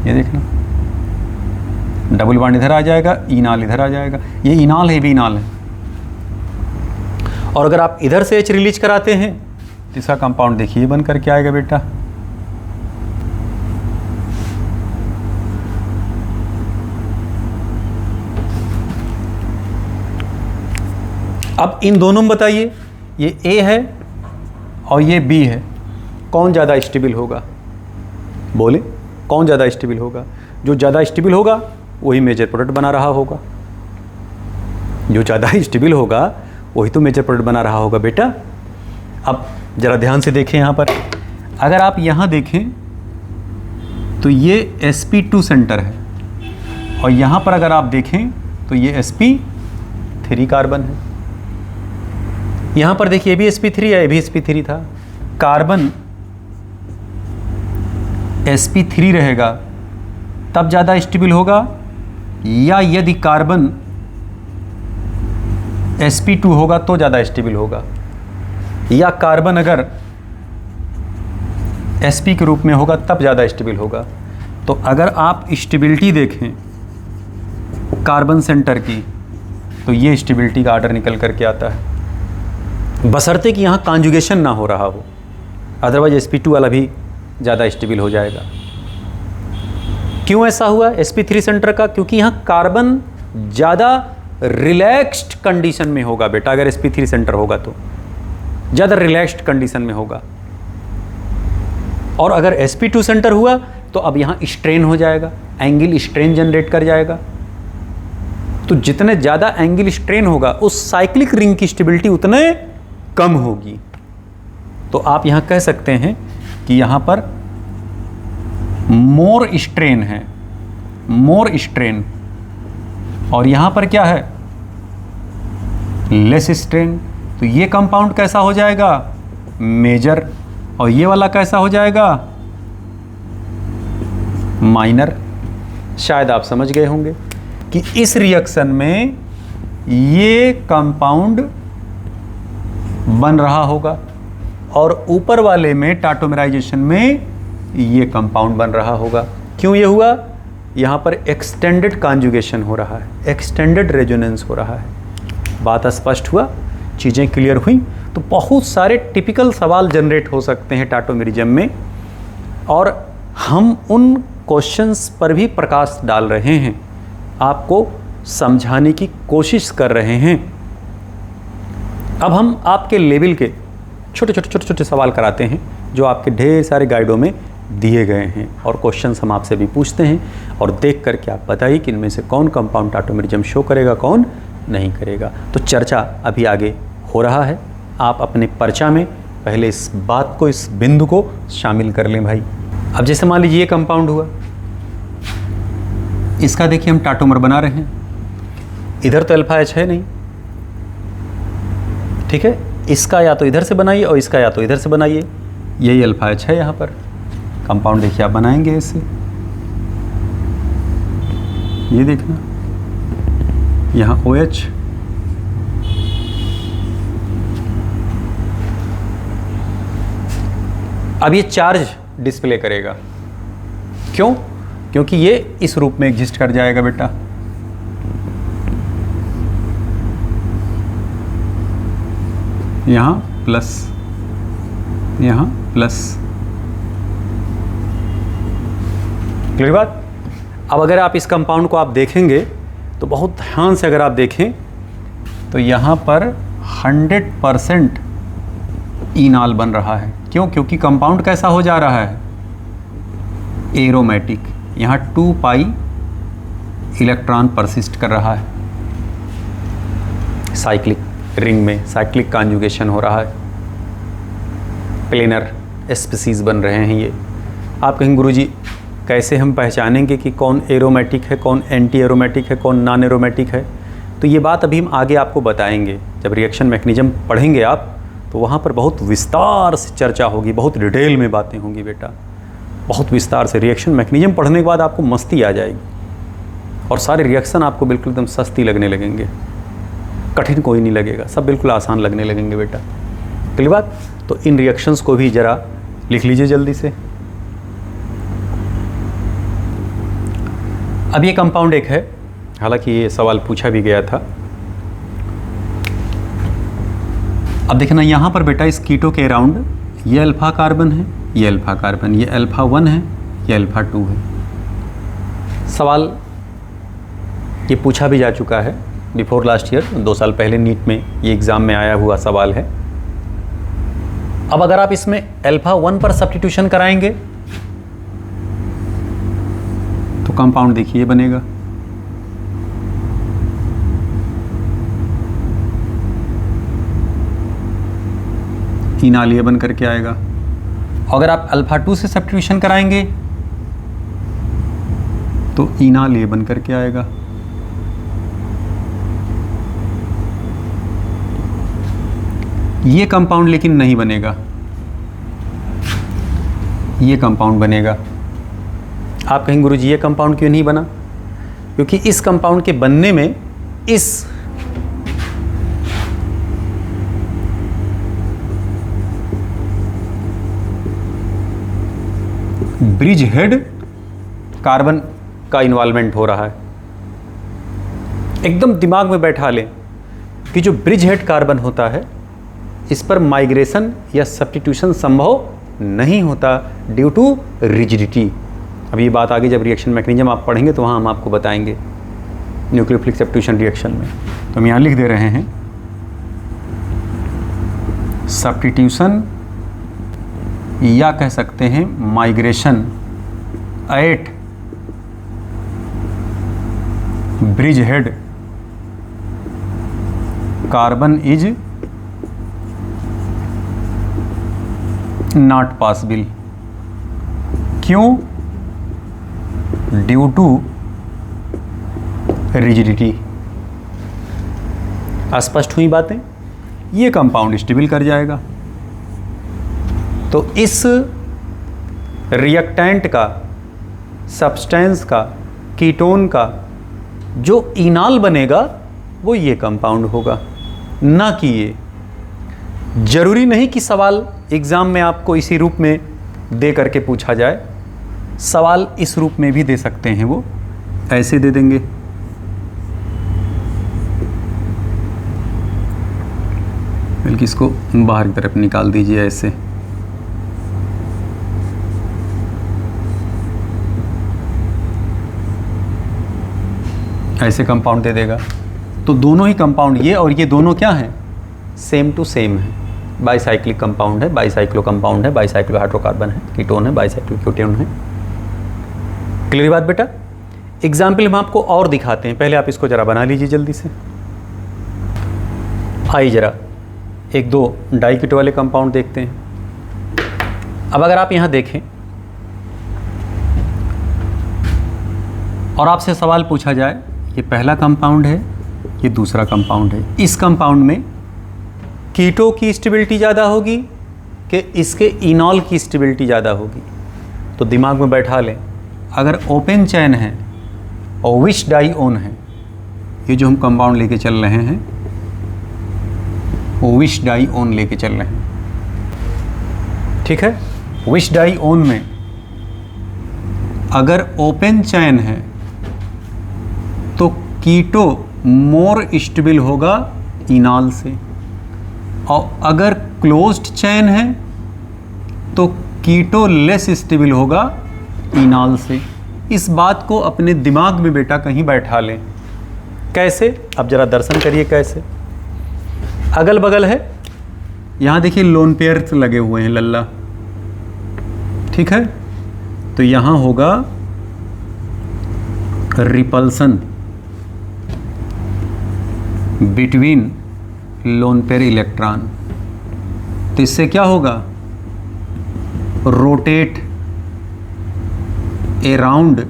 ये देखना डबल बॉन्ड इधर आ जाएगा, इनाल इधर आ जाएगा। ये इनाल है, भी इनाल है। और अगर आप इधर से H रिलीज कराते हैं तो इसका कंपाउंड देखिए बन करके आएगा बेटा। अब इन दोनों में बताइए, ये A है और ये B है, कौन ज़्यादा स्टेबल होगा? बोले कौन ज़्यादा स्टेबल होगा? जो ज़्यादा स्टेबल होगा वही मेजर प्रोडक्ट बना रहा होगा। जो ज़्यादा स्टेबल होगा वही तो मेजर प्रोडक्ट बना रहा होगा बेटा। अब ज़रा ध्यान से देखें यहाँ पर, अगर आप यहाँ देखें तो ये sp2 सेंटर है और यहाँ पर अगर आप देखें तो ये sp3 कार्बन है। यहाँ पर देखिए ये भी sp3 है, ये भी sp3 था। कार्बन sp3 रहेगा तब ज़्यादा स्टेबल होगा, या यदि कार्बन sp2 होगा तो ज़्यादा स्टेबल होगा, या कार्बन अगर sp के रूप में होगा तब ज़्यादा स्टेबल होगा। तो अगर आप स्टेबिलिटी देखें कार्बन सेंटर की तो ये स्टेबिलिटी का ऑर्डर निकल करके आता है, बशर्ते कि यहाँ कॉन्जुगेशन ना हो रहा हो, अदरवाइज sp2 वाला भी ज़्यादा स्टेबल हो जाएगा। क्यों ऐसा हुआ sp3 सेंटर का? क्योंकि यहाँ कार्बन ज़्यादा रिलैक्स्ड कंडीशन में होगा बेटा। अगर sp3 सेंटर होगा तो ज़्यादा रिलैक्स्ड कंडीशन में होगा, और अगर sp2 सेंटर हुआ तो अब यहाँ स्ट्रेन हो जाएगा, एंगल स्ट्रेन जनरेट कर जाएगा। तो जितने ज़्यादा एंगल स्ट्रेन होगा उस साइक्लिक रिंग की स्टेबिलिटी उतने कम होगी। तो आप यहाँ कह सकते हैं कि यहाँ पर मोर स्ट्रेन है, मोर स्ट्रेन, और यहाँ पर क्या है लेस स्ट्रेन। तो ये कंपाउंड कैसा हो जाएगा? मेजर। और ये वाला कैसा हो जाएगा? माइनर। शायद आप समझ गए होंगे कि इस रिएक्शन में ये कंपाउंड बन रहा होगा और ऊपर वाले में टाटोमेराइजेशन में ये कंपाउंड बन रहा होगा। क्यों ये हुआ? यहाँ पर एक्सटेंडेड कॉन्जुगेशन हो रहा है, एक्सटेंडेड रेजोनेंस हो रहा है। बात स्पष्ट हुआ? चीज़ें क्लियर हुई? तो बहुत सारे टिपिकल सवाल जनरेट हो सकते हैं टाटोमेरिज्म में, और हम उन क्वेश्चंस पर भी प्रकाश डाल रहे हैं, आपको समझाने की कोशिश कर रहे हैं। अब हम आपके लेवल के छोटे सवाल कराते हैं जो आपके ढेर सारे गाइडों में दिए गए हैं, और क्वेश्चंस हम आपसे भी पूछते हैं, और देख करके आप बताइए कि इनमें से कौन कंपाउंड टाटोमेरिज्म शो करेगा, कौन नहीं करेगा। तो चर्चा अभी आगे हो रहा है। आप अपने पर्चा में पहले इस बात को, इस बिंदु को शामिल कर लें भाई। अब जैसे मान लीजिए ये कंपाउंड हुआ, इसका देखिए हम टाटोमर बना रहे हैं, इधर तो अल्फा H है नहीं, ठीक है। इसका या तो इधर से बनाइए और इसका या तो इधर से बनाइए, यही अल्फा H है। यहाँ पर कंपाउंड देखिए आप बनाएंगे इससे, ये देखना यहाँ OH, अब ये चार्ज डिस्प्ले करेगा। क्यों? क्योंकि ये इस रूप में एग्जिस्ट कर जाएगा बेटा। यहाँ प्लस, यहाँ प्लस। क्लियर बात? अब अगर आप इस कंपाउंड को आप देखेंगे तो बहुत ध्यान से अगर आप देखें तो यहाँ पर 100% इनॉल बन रहा है। क्यों? क्योंकि कंपाउंड कैसा हो जा रहा है? एरोमेटिक। यहाँ 2 पाई इलेक्ट्रॉन परसिस्ट कर रहा है, साइक्लिक रिंग में साइक्लिक कॉन्जुगेशन हो रहा है, प्लेनर स्पीसीज बन रहे हैं ये। आप कहेंगे गुरुजी कैसे हम पहचानेंगे कि कौन एरोमेटिक है, कौन एंटी एरोमेटिक है, कौन नॉन एरोमेटिक है? तो ये बात अभी हम आगे आपको बताएंगे। जब रिएक्शन मैकेनिज्म पढ़ेंगे आप तो वहाँ पर बहुत विस्तार से चर्चा होगी, बहुत डिटेल में बातें होंगी बेटा, बहुत विस्तार से। रिएक्शन मैकेनिज्म पढ़ने के बाद आपको मस्ती आ जाएगी और सारे रिएक्शन आपको बिल्कुल एकदम सस्ती लगने लगेंगे, कठिन कोई नहीं लगेगा, सब बिल्कुल आसान लगने लगेंगे बेटा। क्लियर बात? तो इन रिएक्शंस को भी ज़रा लिख लीजिए जल्दी से। अब ये कंपाउंड एक है, हालांकि ये सवाल पूछा भी गया था। अब देखना यहाँ पर बेटा इस कीटो के अराउंड ये अल्फा कार्बन है, ये अल्फा कार्बन, ये अल्फा 1 है, ये अल्फा 2 है। सवाल ये पूछा भी जा चुका है बिफोर लास्ट ईयर, 2 साल पहले नीट में ये एग्ज़ाम में आया हुआ सवाल है। अब अगर आप इसमें अल्फा 1 पर सब्स्टिट्यूशन कराएंगे तो कंपाउंड देखिए बनेगा, इनॉल ये बन करके आएगा। अगर आप अल्फा 2 से सब्स्टिट्यूशन कराएंगे तो इनॉल ये बन करके आएगा। ये कंपाउंड लेकिन नहीं बनेगा, ये कंपाउंड बनेगा। आप कहेंगे गुरुजी ये कंपाउंड क्यों नहीं बना? क्योंकि इस कंपाउंड के बनने में इस ब्रिज हेड कार्बन का इन्वॉल्वमेंट हो रहा है। एकदम दिमाग में बैठा लें कि जो ब्रिज हेड कार्बन होता है इस पर माइग्रेशन या सब्स्टिट्यूशन संभव नहीं होता ड्यू टू रिजिडिटी। अब ये बात आगे जब रिएक्शन मैकेनिज्म आप पढ़ेंगे तो वहाँ हम आपको बताएंगे न्यूक्लियोफिलिक सब्स्टिट्यूशन रिएक्शन में। तो हम यहाँ लिख दे रहे हैं सब्स्टिट्यूशन या कह सकते हैं migration at bridgehead carbon is not possible. क्यों? Due to rigidity. स्पष्ट हुई बातें? ये कंपाउंड स्टेबल कर जाएगा। तो इस रिएक्टेंट का, सब्सटेंस का, कीटोन का जो इनॉल बनेगा वो ये कंपाउंड होगा, ना कि ये। जरूरी नहीं कि सवाल एग्जाम में आपको इसी रूप में दे करके पूछा जाए, सवाल इस रूप में भी दे सकते हैं, वो ऐसे दे देंगे। बल्कि इसको बाहर की तरफ निकाल दीजिए ऐसे। ऐसे कंपाउंड दे देगा। तो दोनों ही कंपाउंड, ये और ये दोनों क्या हैं? सेम टू सेम है। बाईसाइक्लिक कंपाउंड है, बाईसाइक्लो कंपाउंड है, बाईसाइक्लो हाइड्रोकार्बन है, कीटोन है, बाईसाइक्लो क्यूटेन है। क्लियर बात बेटा? एग्जाम्पल हम आपको और दिखाते हैं, पहले आप इसको जरा बना लीजिए जल्दी से। आइए जरा एक दो डाई कीटो वाले कंपाउंड देखते हैं। अब अगर आप यहाँ देखें और आपसे सवाल पूछा जाए, ये पहला कंपाउंड है, ये दूसरा कंपाउंड है, इस कंपाउंड में कीटो की स्टेबिलिटी ज़्यादा होगी कि इसके इनॉल की स्टेबिलिटी ज़्यादा होगी? तो दिमाग में बैठा लें, अगर ओपन चैन है और विश डाई ओन है, ये जो हम कंपाउंड लेके चल रहे हैं वो विश डाई ओन लेके चल रहे हैं, ठीक है। विश डाई ओन में अगर ओपन चैन है तो कीटो मोर स्टेबल होगा इनॉल से। और अगर क्लोज्ड चैन है तो कीटो लेस स्टेबल होगा इनॉल से। इस बात को अपने दिमाग में बेटा कहीं बैठा लें। कैसे? अब जरा दर्शन करिए कैसे। अगल बगल है, यहाँ देखिए लोन पेयर लगे हुए हैं लल्ला, ठीक है, तो यहाँ होगा repulsion between lone pair electron. तो इससे क्या होगा? Rotate around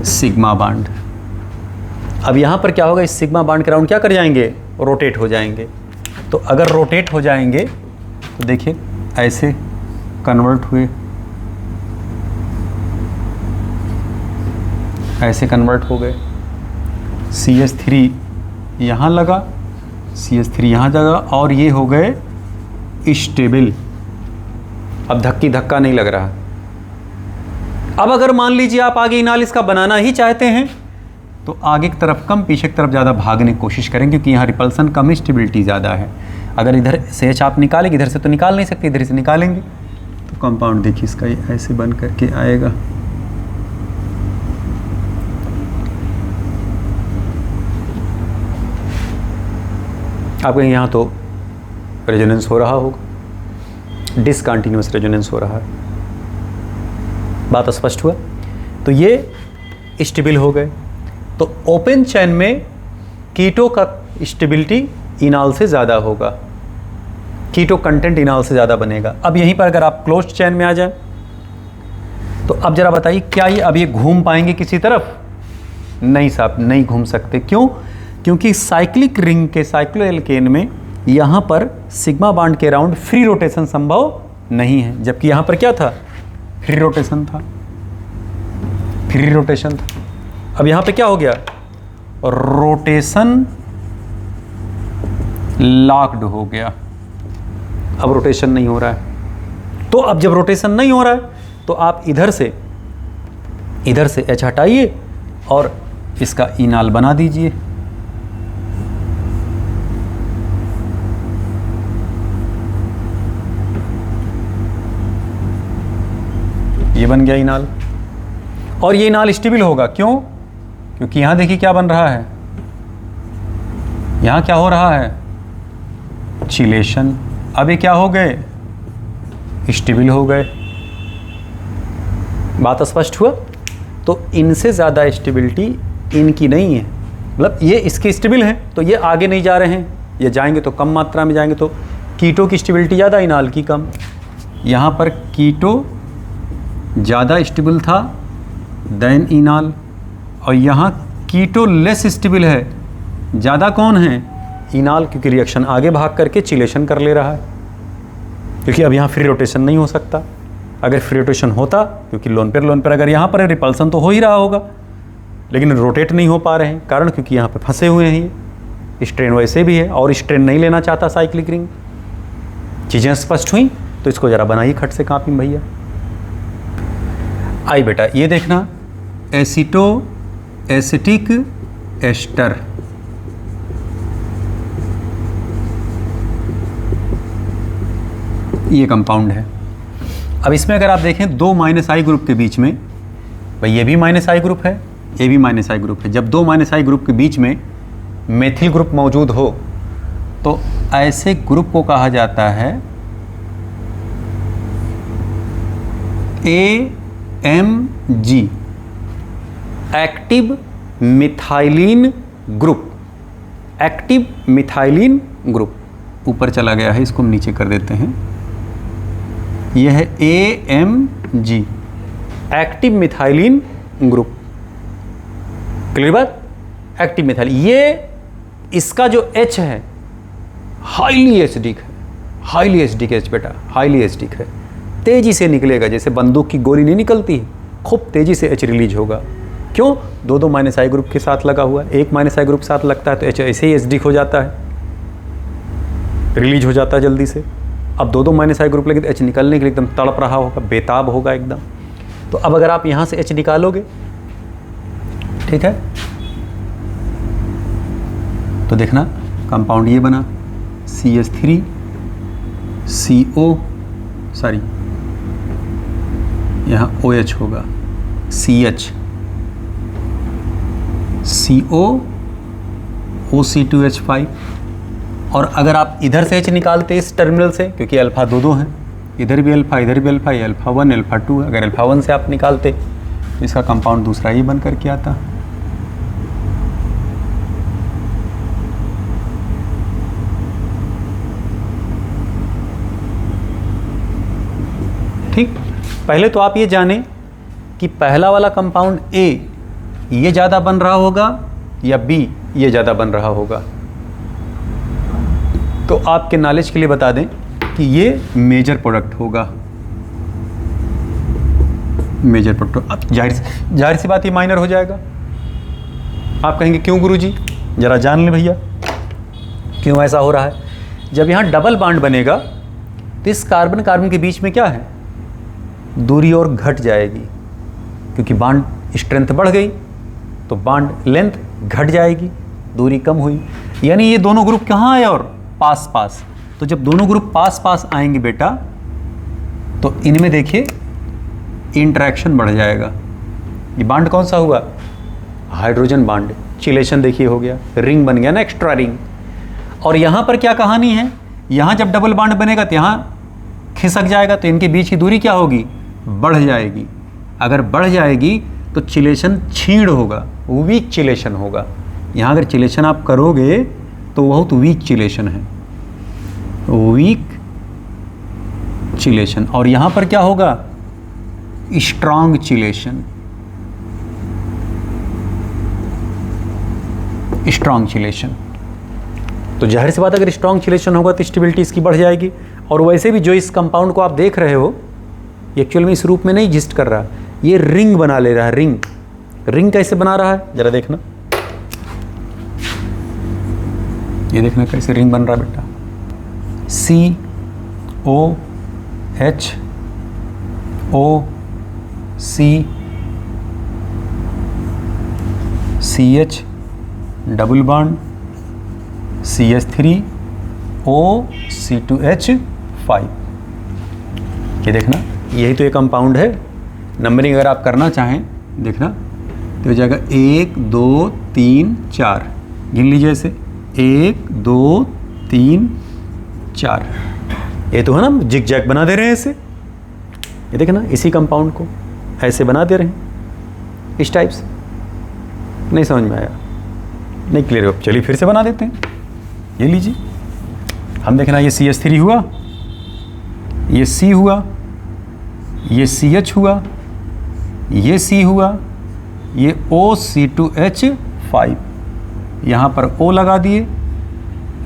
sigma bond. अब यहां पर क्या होगा? इस सिग्मा बॉन्ड के अराउंड क्या कर जाएंगे? रोटेट हो जाएंगे। तो अगर रोटेट हो जाएंगे तो देखिए ऐसे कन्वर्ट हुए, ऐसे कन्वर्ट हो गए। CH3 यहाँ लगा, CH3 यहाँ जगह, और ये हो गए स्टेबल। अब धक्का नहीं लग रहा। अब अगर मान लीजिए आप आगे इनॉल इसका बनाना ही चाहते हैं तो आगे की तरफ कम, पीछे की तरफ ज़्यादा भागने की कोशिश करेंगे, क्योंकि यहाँ रिपल्सन कम, स्टेबिलिटी ज़्यादा है। अगर इधर से H आप निकालेंगे, इधर से तो निकाल नहीं सकते, इधर से निकालेंगे तो कंपाउंड देखिए इसका ये ऐसे बन करके आएगा। आप कहेंगे यहाँ तो रेजोनेंस हो रहा होगा, डिसकंटिन्यूअस रेजोनेंस हो रहा है। बात स्पष्ट हुआ? तो ये स्टेबल हो गए। तो ओपन चैन में कीटो का स्टेबिलिटी इनॉल से ज़्यादा होगा, कीटो कंटेंट इनॉल से ज़्यादा बनेगा। अब यहीं पर अगर आप क्लोज्ड चैन में आ जाएं तो अब जरा बताइए क्या ये अब ये घूम पाएंगे किसी तरफ? नहीं साहब, नहीं घूम सकते। क्यों? क्योंकि साइक्लिक रिंग के साइक्लोएल्केन में यहाँ पर सिग्मा बॉन्ड के अराउंड फ्री रोटेशन संभव नहीं है, जबकि यहाँ पर क्या था? फ्री रोटेशन था, फ्री रोटेशन था। अब यहाँ पे क्या हो गया? रोटेशन लॉक्ड हो गया, अब रोटेशन नहीं हो रहा है। तो अब जब रोटेशन नहीं हो रहा है तो आप इधर से H हटाइए और इसका इनॉल बना दीजिए। ये बन गया इनॉल, और ये इनॉल स्टेबल होगा। क्यों? क्योंकि यहां देखिए क्या बन रहा है, यहां क्या हो रहा है? चिलेशन। अब ये क्या हो गए? स्टेबल हो गए। बात स्पष्ट हुआ? तो इनसे ज़्यादा स्टेबिलिटी इनकी नहीं है, मतलब ये इसके स्टेबल हैं तो ये आगे नहीं जा रहे हैं, ये जाएंगे तो कम मात्रा में जाएंगे। तो कीटो की स्टेबिलिटी ज़्यादा, इनॉल की कम। यहाँ पर कीटो ज़्यादा स्टेबल था देन इनॉल, और यहाँ कीटो लेस स्टेबल है, ज़्यादा कौन है? इनॉल, क्योंकि रिएक्शन आगे भाग करके चिलेशन कर ले रहा है, क्योंकि अब यहाँ फ्री रोटेशन नहीं हो सकता। अगर फ्री रोटेशन होता, क्योंकि लोन पर अगर यहाँ पर है रिपल्सन तो हो ही रहा होगा, लेकिन रोटेट नहीं हो पा रहे हैं। कारण क्योंकि यहाँ पे फंसे हुए हैं, ये स्ट्रेन वैसे भी है और स्ट्रेन नहीं लेना चाहता साइक्लिक रिंग। चीज़ें स्पष्ट हुई? तो इसको ज़रा बनाइए खट से कापी में भैया। आई बेटा ये देखना, एसिटो एसिटिक एस्टर, ये कंपाउंड है। अब इसमें अगर आप देखें दो -I ग्रुप के बीच में, भाई ये भी -I ग्रुप है, ये भी -I ग्रुप है। जब दो -I ग्रुप के बीच में मेथिल ग्रुप मौजूद हो तो ऐसे ग्रुप को कहा जाता है AMG, active methylene group. Active methylene group ऊपर चला गया है, इसको हम नीचे कर देते हैं। यह है AMG, active methylene group. Clear बात? एक्टिव मिथाइलिन, ये इसका जो H है हाईली एसिडिक है, हाईली एसिडिक H बेटा, हाईली एसिडिक है, तेजी से निकलेगा, जैसे बंदूक की गोली नहीं निकलती है, खूब तेजी से H रिलीज होगा। क्यों? दो -I ग्रुप के साथ लगा हुआ है, एक -I ग्रुप के साथ लगता है तो H ऐसे ही एसिडिक हो जाता है, रिलीज हो जाता है जल्दी से। अब दो -I ग्रुप लगे तो H निकलने के लिए एकदम तड़प रहा होगा, बेताब होगा एकदम। तो अब अगर आप यहाँ से H निकालोगे, ठीक है, तो देखना कंपाउंड ये बना CH3 CO, सॉरी यहाँ OH होगा, CH CO OC2H5। और अगर आप इधर से H निकालते इस टर्मिनल से, क्योंकि अल्फ़ा दो हैं, इधर भी अल्फ़ा इधर भी अल्फ़ा, ये अल्फ़ा 1 अल्फ़ा 2, अगर अल्फ़ा 1 से आप निकालते तो इसका कंपाउंड दूसरा ही बन करके आता। ठीक, पहले तो आप ये जानें कि पहला वाला कंपाउंड A ये ज़्यादा बन रहा होगा या B ये ज़्यादा बन रहा होगा। तो आपके नॉलेज के लिए बता दें कि ये मेजर प्रोडक्ट होगा, मेजर प्रोडक्ट। जाहिर सी बात ये माइनर हो जाएगा। आप कहेंगे क्यों गुरुजी, ज़रा जान ले भैया क्यों ऐसा हो रहा है। जब यहाँ डबल बॉन्ड बनेगा तो इस कार्बन कार्बन के बीच में क्या है, दूरी और घट जाएगी, क्योंकि बॉन्ड स्ट्रेंथ बढ़ गई तो बॉन्ड लेंथ घट जाएगी, दूरी कम हुई। यानी ये दोनों ग्रुप कहाँ आए और पास पास। तो जब दोनों ग्रुप पास पास आएंगे बेटा तो इनमें देखिए इंटरेक्शन बढ़ जाएगा। ये बॉन्ड कौन सा हुआ, हाइड्रोजन बॉन्ड। चिलेशन देखिए हो गया, रिंग बन गया ना, एक्स्ट्रा रिंग। और यहाँ पर क्या कहानी है, यहाँ जब डबल बॉन्ड बनेगा तो यहाँ खिसक जाएगा, तो इनके बीच की दूरी क्या होगी, बढ़ जाएगी। अगर बढ़ जाएगी तो चिलेशन क्षीण होगा, वीक चिलेशन होगा। यहाँ अगर चिलेशन आप करोगे तो बहुत वीक चिलेशन है, वीक चिलेशन। और यहाँ पर क्या होगा, स्ट्रांग चिलेशन, स्ट्रांग चिलेशन। तो जाहिर सी बात अगर स्ट्रांग चिलेशन होगा तो स्टेबिलिटी इसकी बढ़ जाएगी। और वैसे भी जो इस कंपाउंड को आप देख रहे हो एक्चुअल में इस रूप में नहीं एग्जिस्ट कर रहा, ये रिंग बना ले रहा है। रिंग, रिंग कैसे बना रहा है जरा देखना, ये देखना कैसे रिंग बन रहा है बेटा। COH OC CH double bond CH3 OC2H5। ये देखना, यही तो ये कंपाउंड है। नंबरिंग अगर आप करना चाहें देखना तो हो जाएगा 1 2 3 4, गिन लीजिए ऐसे 1 2 3 4। ये तो है ना, जिग जैग बना दे रहे हैं ऐसे। ये देखना इसी कंपाउंड को ऐसे बना दे रहे हैं इस टाइप से। नहीं समझ में आया, नहीं क्लियर हो, चलिए फिर से बना देते हैं। ये लीजिए, हम देखना ये CH3 हुआ, ये C हुआ, ये CH हुआ, ये C हुआ, ये OC2H5, यहाँ पर O लगा दिए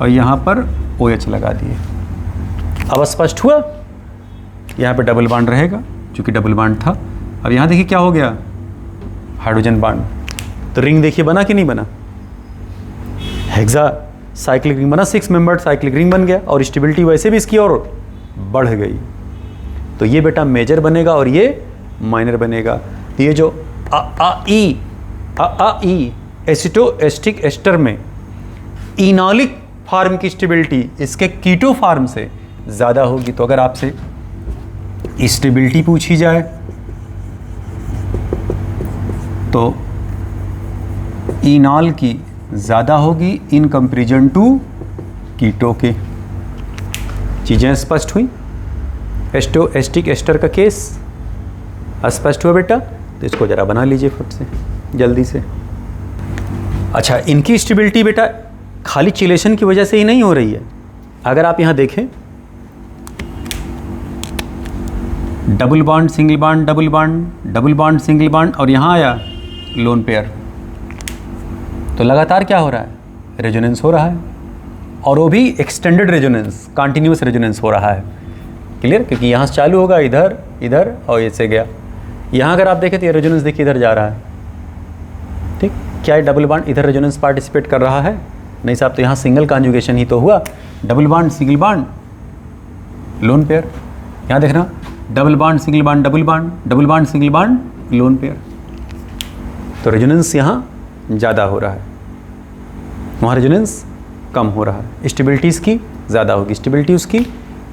और यहाँ पर OH लगा दिए। अब स्पष्ट हुआ, यहाँ पे डबल बॉन्ड रहेगा क्योंकि डबल बॉन्ड था। अब यहाँ देखिए क्या हो गया, हाइड्रोजन बॉन्ड। तो रिंग देखिए बना कि नहीं बना, हेक्सा साइक्लिक रिंग बना, 6 मेंबर्ड साइक्लिक रिंग बन गया। और स्टेबिलिटी वैसे भी इसकी और बढ़ गई। तो ये बेटा मेजर बनेगा और ये माइनर बनेगा। तो ये जो ई एसिटोएस्टिक एस्टर में इनॉलिक फार्म की स्टेबिलिटी इसके कीटो फार्म से ज़्यादा होगी। तो अगर आपसे स्टेबिलिटी पूछी जाए तो इनॉल की ज़्यादा होगी इन कंपेरिजन टू कीटो के। चीज़ें स्पष्ट हुई। एस्टोएस्टिक एस्टर का केस स्पष्ट हुआ बेटा। तो इसको ज़रा बना लीजिए फट से जल्दी से। अच्छा, इनकी स्टेबिलिटी बेटा खाली चिलेशन की वजह से ही नहीं हो रही है। अगर आप यहाँ देखें, double bond single bond double bond double bond single bond और यहाँ आया लोन पेयर, तो लगातार क्या हो रहा है, रेजोनेंस हो रहा है। और वो भी एक्सटेंडेड रेजोनेंस, कंटिन्यूस रेजोनेंस हो रहा है। क्लियर, क्योंकि यहाँ से चालू होगा इधर इधर और ऐसे गया। यहाँ अगर आप देखें तो ये रेजोनेंस देखिए इधर जा रहा है। ठीक, क्या ये डबल बॉन्ड इधर रेजोनेंस पार्टिसिपेट कर रहा है? नहीं साहब, तो यहाँ सिंगल कॉन्जुगेशन ही तो हुआ। Double bond single bond lone pair, यहाँ देखना double bond single bond double bond double bond single bond lone pair. तो रेजोनेंस यहाँ ज़्यादा हो रहा है, वहाँ रेजोनेंस कम हो रहा है। स्टेबिलिटीज़ की ज़्यादा होगी, स्टेबिलिटी उसकी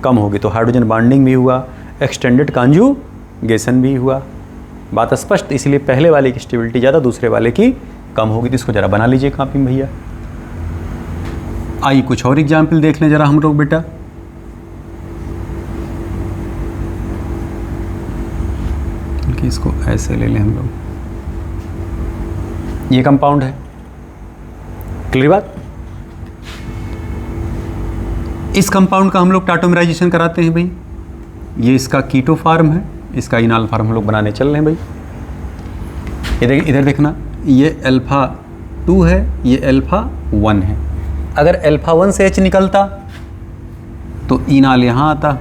कम होगी। तो हाइड्रोजन बॉन्डिंग भी हुआ, एक्सटेंडेड कॉन्जुगेशन भी हुआ। बात स्पष्ट, इसलिए पहले वाले की स्टेबिलिटी ज़्यादा, दूसरे वाले की कम होगी। तो इसको ज़रा बना लीजिए कॉपी में भैया। आइए कुछ और एग्जाम्पल देख लें ज़रा हम लोग बेटा। इसको ऐसे ले लें हम लोग, ये कंपाउंड है, क्लियर बात। इस कंपाउंड का हम लोग टाटोमराइजेशन कराते हैं भाई। ये इसका कीटो फार्म है, इसका इनाल फार्म हम लोग बनाने चल रहे हैं भाई। इधर देखना, ये अल्फा 2 है, ये अल्फा 1 है। अगर अल्फा 1 से H निकलता तो इनाल यहाँ आता,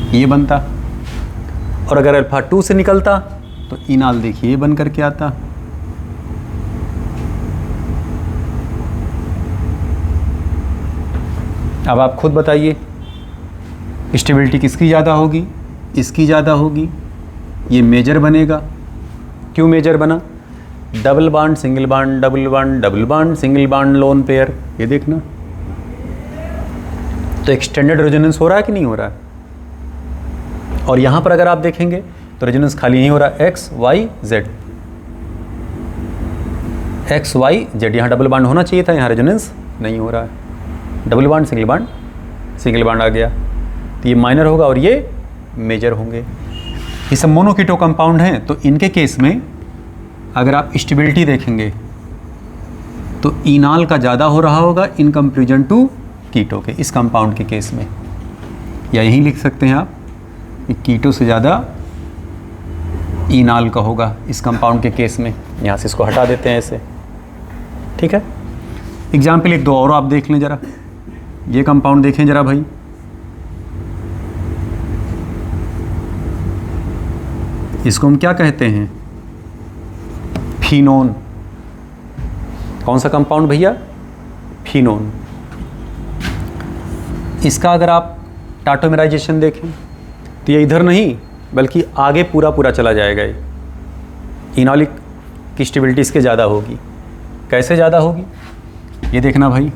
ये बनता। और अगर अल्फा 2 से निकलता तो इनाल देखिए बन करके आता। अब आप खुद बताइए स्टेबिलिटी किसकी ज़्यादा होगी? इसकी ज़्यादा होगी। ये मेजर बनेगा। क्यों मेजर बना? Double bond single bond, double bond double bond, single bond lone pair, ये देखना। तो एक्सटेंडेड रेजोनेंस हो रहा है कि नहीं हो रहा है? और यहाँ पर अगर आप देखेंगे तो रेजोनेंस खाली यहीं हो रहा है, X Y Z, X Y Z. यहाँ डबल बॉन्ड होना चाहिए था, यहाँ रेजोनेंस नहीं हो रहा है। डबल बॉन्ड सिंगल बॉन्ड आ गया, तो ये माइनर होगा और ये मेजर होंगे। ये सब मोनोकीटो कंपाउंड हैं, तो इनके केस में अगर आप स्टेबिलिटी देखेंगे तो इनाल का ज़्यादा हो रहा होगा इन कंपेरिजन टू कीटो के, इस कंपाउंड के केस में। या यही लिख सकते हैं आप कि कीटो से ज़्यादा इनाल का होगा इस कंपाउंड के केस में। यहाँ से इसको हटा देते हैं ऐसे, ठीक है। एग्जाम्पल एक दो और आप देख लें ज़रा। ये कंपाउंड देखें ज़रा भाई, इसको हम क्या कहते हैं? फिनोन। कौन सा कंपाउंड भैया? फिनोन। इसका अगर आप टाटोमेराइजेशन देखें तो ये इधर नहीं बल्कि आगे पूरा चला जाएगा। ये इनॉलिक की स्टेबिलिटी इसके ज़्यादा होगी। कैसे ज़्यादा होगी? ये देखना भाई,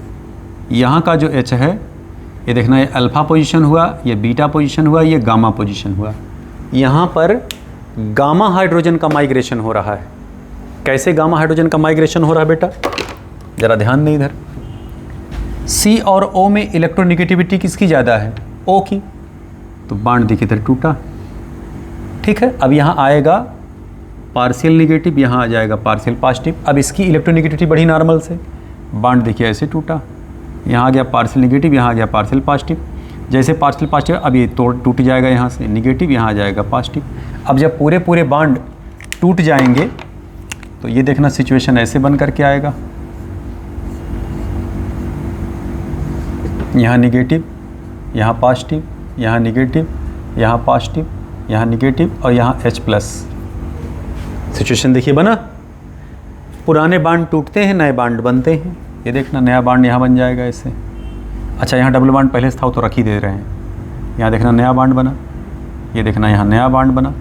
यहाँ का जो H है, ये देखना, ये अल्फ़ा पोजीशन हुआ, ये बीटा पोजीशन हुआ, ये गामा पोजीशन हुआ। यहाँ पर गामा हाइड्रोजन का माइग्रेशन हो रहा है। कैसे गामा हाइड्रोजन का माइग्रेशन हो रहा है बेटा? ज़रा ध्यान दें इधर। C और O में इलेक्ट्रोनिगेटिविटी किसकी ज़्यादा है? O की। तो बॉन्ड देखिए इधर टूटा, ठीक है। अब यहाँ आएगा पार्शियल निगेटिव, यहाँ आ जाएगा पार्शियल पॉजिटिव। अब इसकी इलेक्ट्रोनिगेटिविटी बढ़ी नॉर्मल से, बॉन्ड देखिए ऐसे टूटा, यहाँ आ गया पार्शियल निगेटिव, यहाँ आ गया पार्शियल पॉजिटिव। जैसे पार्शियल पॉजिटिव, अब ये टूट जाएगा यहाँ से निगेटिव, यहाँ आ जाएगा पॉजिटिव। अब जब पूरे बॉन्ड टूट जाएंगे तो ये देखना सिचुएशन ऐसे बन करके आएगा, यहाँ निगेटिव, यहाँ पॉजिटिव, यहाँ निगेटिव, यहाँ पॉजिटिव, यहाँ निगेटिव और यहाँ H+। सिचुएशन देखिए बना। पुराने बॉन्ड टूटते हैं, नए बॉन्ड बनते हैं। ये देखना नया बॉन्ड यहाँ बन जाएगा ऐसे। अच्छा, यहाँ डबल बॉन्ड पहले से था तो रख ही दे रहे हैं। यहाँ देखना नया बॉन्ड बना, ये देखना यहाँ नया बॉन्ड बना,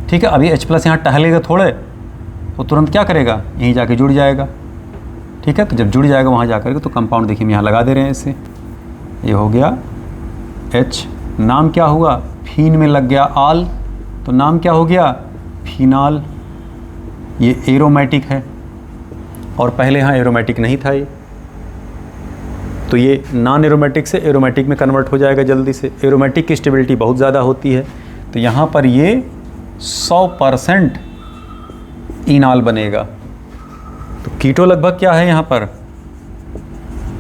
ठीक है। अभी H+ यहाँ टहलेगा थोड़े, वो तुरंत क्या करेगा? यहीं जाके जुड़ जाएगा, ठीक है। तो जब जुड़ जाएगा वहाँ जा करके तो कंपाउंड देखिए हम यहाँ लगा दे रहे हैं ऐसे। ये हो गया H, नाम क्या हुआ? फीन में लग गया आल, तो नाम क्या हो गया? फिनाल। ये एरोमेटिक है और पहले यहाँ एरोमेटिक नहीं था ये, तो ये नॉन एरोमेटिक से एरोमेटिक में कन्वर्ट हो जाएगा जल्दी से। एरोमेटिक की स्टेबिलिटी बहुत ज़्यादा होती है, तो यहाँ पर ये 100% इनाल बनेगा। तो कीटो लगभग क्या है यहाँ पर?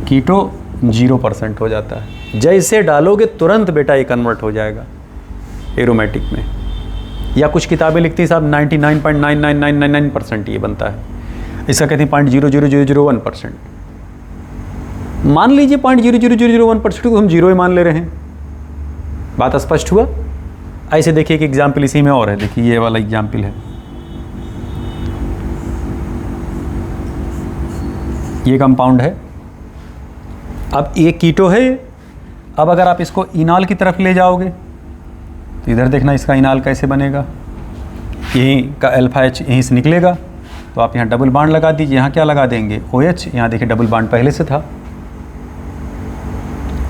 कीटो 0% हो जाता है। जैसे डालोगे तुरंत बेटा ये कन्वर्ट हो जाएगा एरोमेटिक में। या कुछ किताबें लिखती है साहब 99.99999% ये बनता है, इसका कहते हैं 0.00001%। मान लीजिए 0.00001% को हम जीरो ही मान ले रहे हैं। बात स्पष्ट हुआ? ऐसे देखिए एक एग्जाम्पल इसी में और है, देखिए ये वाला एग्जाम्पल है। ये कंपाउंड है, अब ये कीटो है। अब अगर आप इसको इनाल की तरफ ले जाओगे तो इधर देखना इसका इनाल कैसे बनेगा। यहीं का अल्फा H यहीं से निकलेगा तो आप यहाँ डबल बॉन्ड लगा दीजिए। यहाँ क्या लगा देंगे, OH। यहाँ देखिए डबल बॉन्ड पहले से था।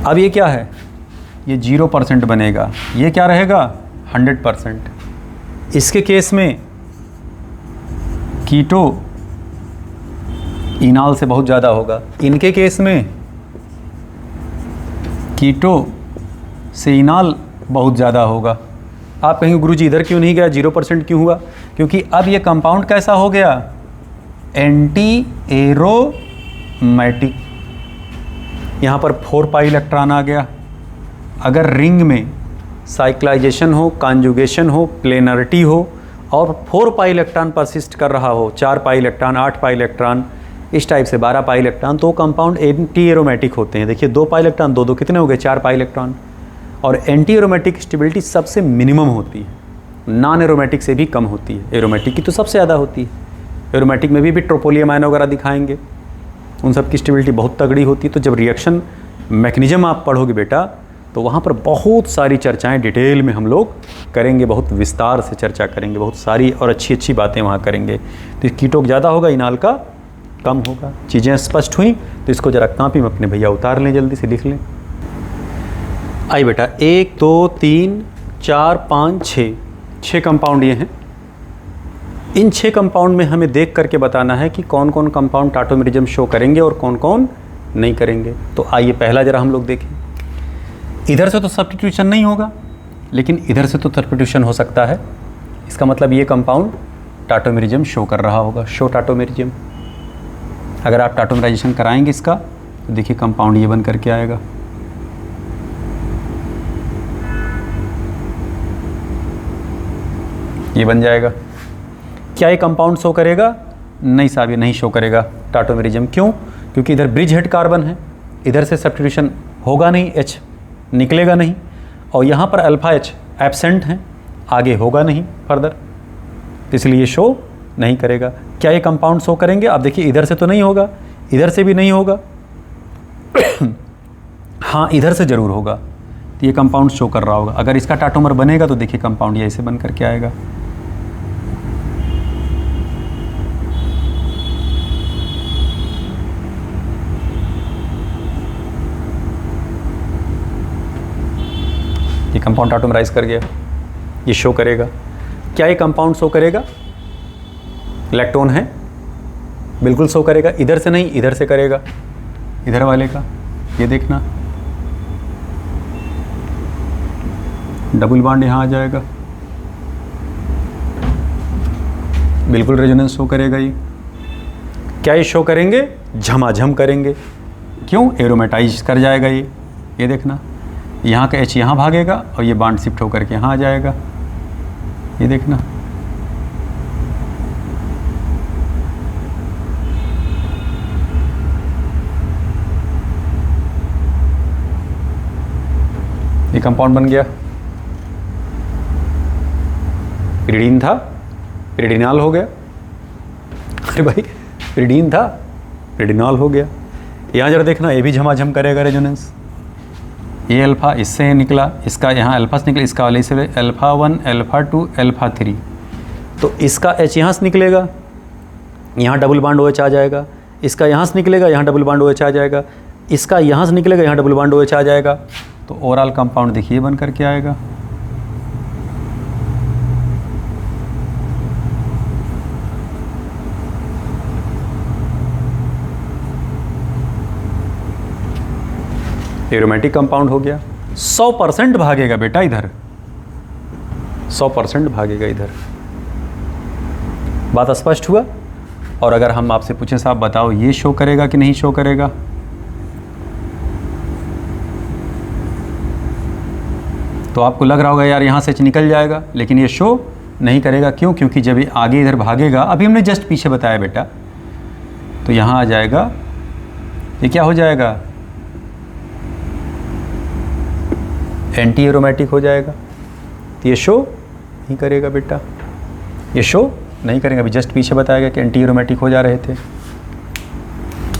अब ये क्या है, ये 0% बनेगा, ये क्या रहेगा 100%। इसके केस में कीटो इनाल से बहुत ज़्यादा होगा, इनके केस में कीटो से इनाल बहुत ज़्यादा होगा। आप कहेंगे गुरुजी इधर क्यों नहीं गया, 0% क्यों हुआ? क्योंकि अब ये कंपाउंड कैसा हो गया, एंटी एरोमेटिक। यहाँ पर 4 पाई इलेक्ट्रॉन आ गया। अगर रिंग में साइक्लाइजेशन हो, कॉन्जुगेशन हो, प्लेनरिटी हो और 4 पाई इलेक्ट्रॉन परसिस्ट कर रहा हो, 4 पाई इलेक्ट्रॉन, 8 पाई इलेक्ट्रॉन, इस टाइप से 12 पाई इलेक्ट्रॉन, तो कंपाउंड एंटी एरोमेटिक होते हैं। देखिए 2 पाई इलेक्ट्रॉन, 2 कितने हो गए, 4 पाई इलेक्ट्रॉन। और एंटी एरोमेटिक स्टेबिलिटी सबसे मिनिमम होती है, नॉन एरोमेटिक से भी कम होती है। एरोमेटिक की तो सबसे ज़्यादा होती है। एरोमेटिक में भी ट्रोपोलियम आयन वगैरह दिखाएंगे, उन सब की स्टेबिलिटी बहुत तगड़ी होती है। तो जब रिएक्शन मैकेनिज्म आप पढ़ोगे बेटा, तो वहाँ पर बहुत सारी चर्चाएं डिटेल में हम लोग करेंगे, बहुत विस्तार से चर्चा करेंगे, बहुत सारी और अच्छी अच्छी बातें वहाँ करेंगे। तो कीटो ज़्यादा होगा, इनाल का कम होगा। चीज़ें स्पष्ट हुई? तो इसको ज़रा कॉपी में अपने भैया उतार लें, जल्दी से लिख लें। आई बेटा, 1 2 3 4 5 6 कंपाउंड ये हैं। इन 6 कंपाउंड में हमें देख करके बताना है कि कौन कौन कंपाउंड टाटोमेरिज्म शो करेंगे और कौन कौन नहीं करेंगे। तो आइए पहला ज़रा हम लोग देखें। इधर से तो सब्स्टिट्यूशन नहीं होगा, लेकिन इधर से तो सब्स्टिट्यूशन हो सकता है। इसका मतलब ये कंपाउंड टाटोमेरिज्म शो कर रहा होगा, शो टाटोमेरिज्म। अगर आप टाटोमेराइजेशन कराएंगे इसका, तो देखिए कंपाउंड ये बन करके आएगा। ये बन जाएगा। क्या ये कंपाउंड शो करेगा? नहीं साहब, ये नहीं शो करेगा टाटोमेरिज्म। क्यों? क्योंकि इधर ब्रिज हेड कार्बन है, इधर से सब्स्टिट्यूशन होगा नहीं, H निकलेगा नहीं, और यहाँ पर अल्फा H एब्सेंट है, आगे होगा नहीं फर्दर, इसलिए ये शो नहीं करेगा। क्या ये कंपाउंड शो करेंगे? आप देखिए इधर से तो नहीं होगा, इधर से भी नहीं होगा हाँ इधर से ज़रूर होगा, तो ये कंपाउंड शो कर रहा होगा। अगर इसका टाटोमर बनेगा तो देखिए कंपाउंड ये ऐसे बन करके आएगा। ये कंपाउंड टाटोमराइज कर गया, ये शो करेगा। क्या ये कंपाउंड शो करेगा? लैक्टोन है, बिल्कुल शो करेगा। इधर से नहीं, इधर से करेगा, इधर वाले का। ये देखना डबल बॉन्ड यहाँ आ जाएगा, बिल्कुल रेजोनेंस शो करेगा। ये क्या ये शो करेंगे? झमाझम करेंगे। क्यों? एरोमेटाइज कर जाएगा ये देखना, यहाँ का H यहाँ भागेगा और ये बॉन्ड शिफ्ट होकर के यहाँ आ जाएगा। ये देखना, ये कंपाउंड बन गया। पिरिडीन था, पिरिडिनॉल हो गया। अरे भाई पिरिडीन था, पिरिडिनॉल हो गया। यहाँ जरा देखना, ये भी झमाझम करेगा रेजोनेंस। ये अल्फ़ा इससे निकला, इसका यहाँ अल्फ़ा से निकला, इसका वाले से अल्फ़ा 1, अल्फ़ा 2, अल्फ़ा 3, तो इसका H यहाँ से निकलेगा, यहाँ डबल बॉन्ड OH आ जाएगा। इसका यहाँ से निकलेगा, यहाँ डबल बॉन्ड OH आ जाएगा। इसका यहाँ से निकलेगा, यहाँ डबल बॉन्ड OH आ जाएगा। तो ओवरऑल कंपाउंड देखिए बन करके आएगा। एरोमेटिक कंपाउंड हो गया। 100% भागेगा बेटा इधर, 100% भागेगा इधर। बात स्पष्ट हुआ? और अगर हम आपसे पूछें साहब बताओ ये शो करेगा कि नहीं शो करेगा? तो आपको लग रहा होगा यार यहाँ से निकल जाएगा, लेकिन ये शो नहीं करेगा। क्यों? क्योंकि जब ये आगे इधर भागेगा, अभी हमने जस्ट पीछे बताया बेटा, तो यहाँ आ जाएगा, ये क्या हो जाएगा? एंटी एरोमेटिक हो जाएगा। तो ये शो नहीं करेगा बेटा, ये शो नहीं करेगा। अभी जस्ट पीछे बताया गया कि एंटी एरोमेटिक हो जा रहे थे,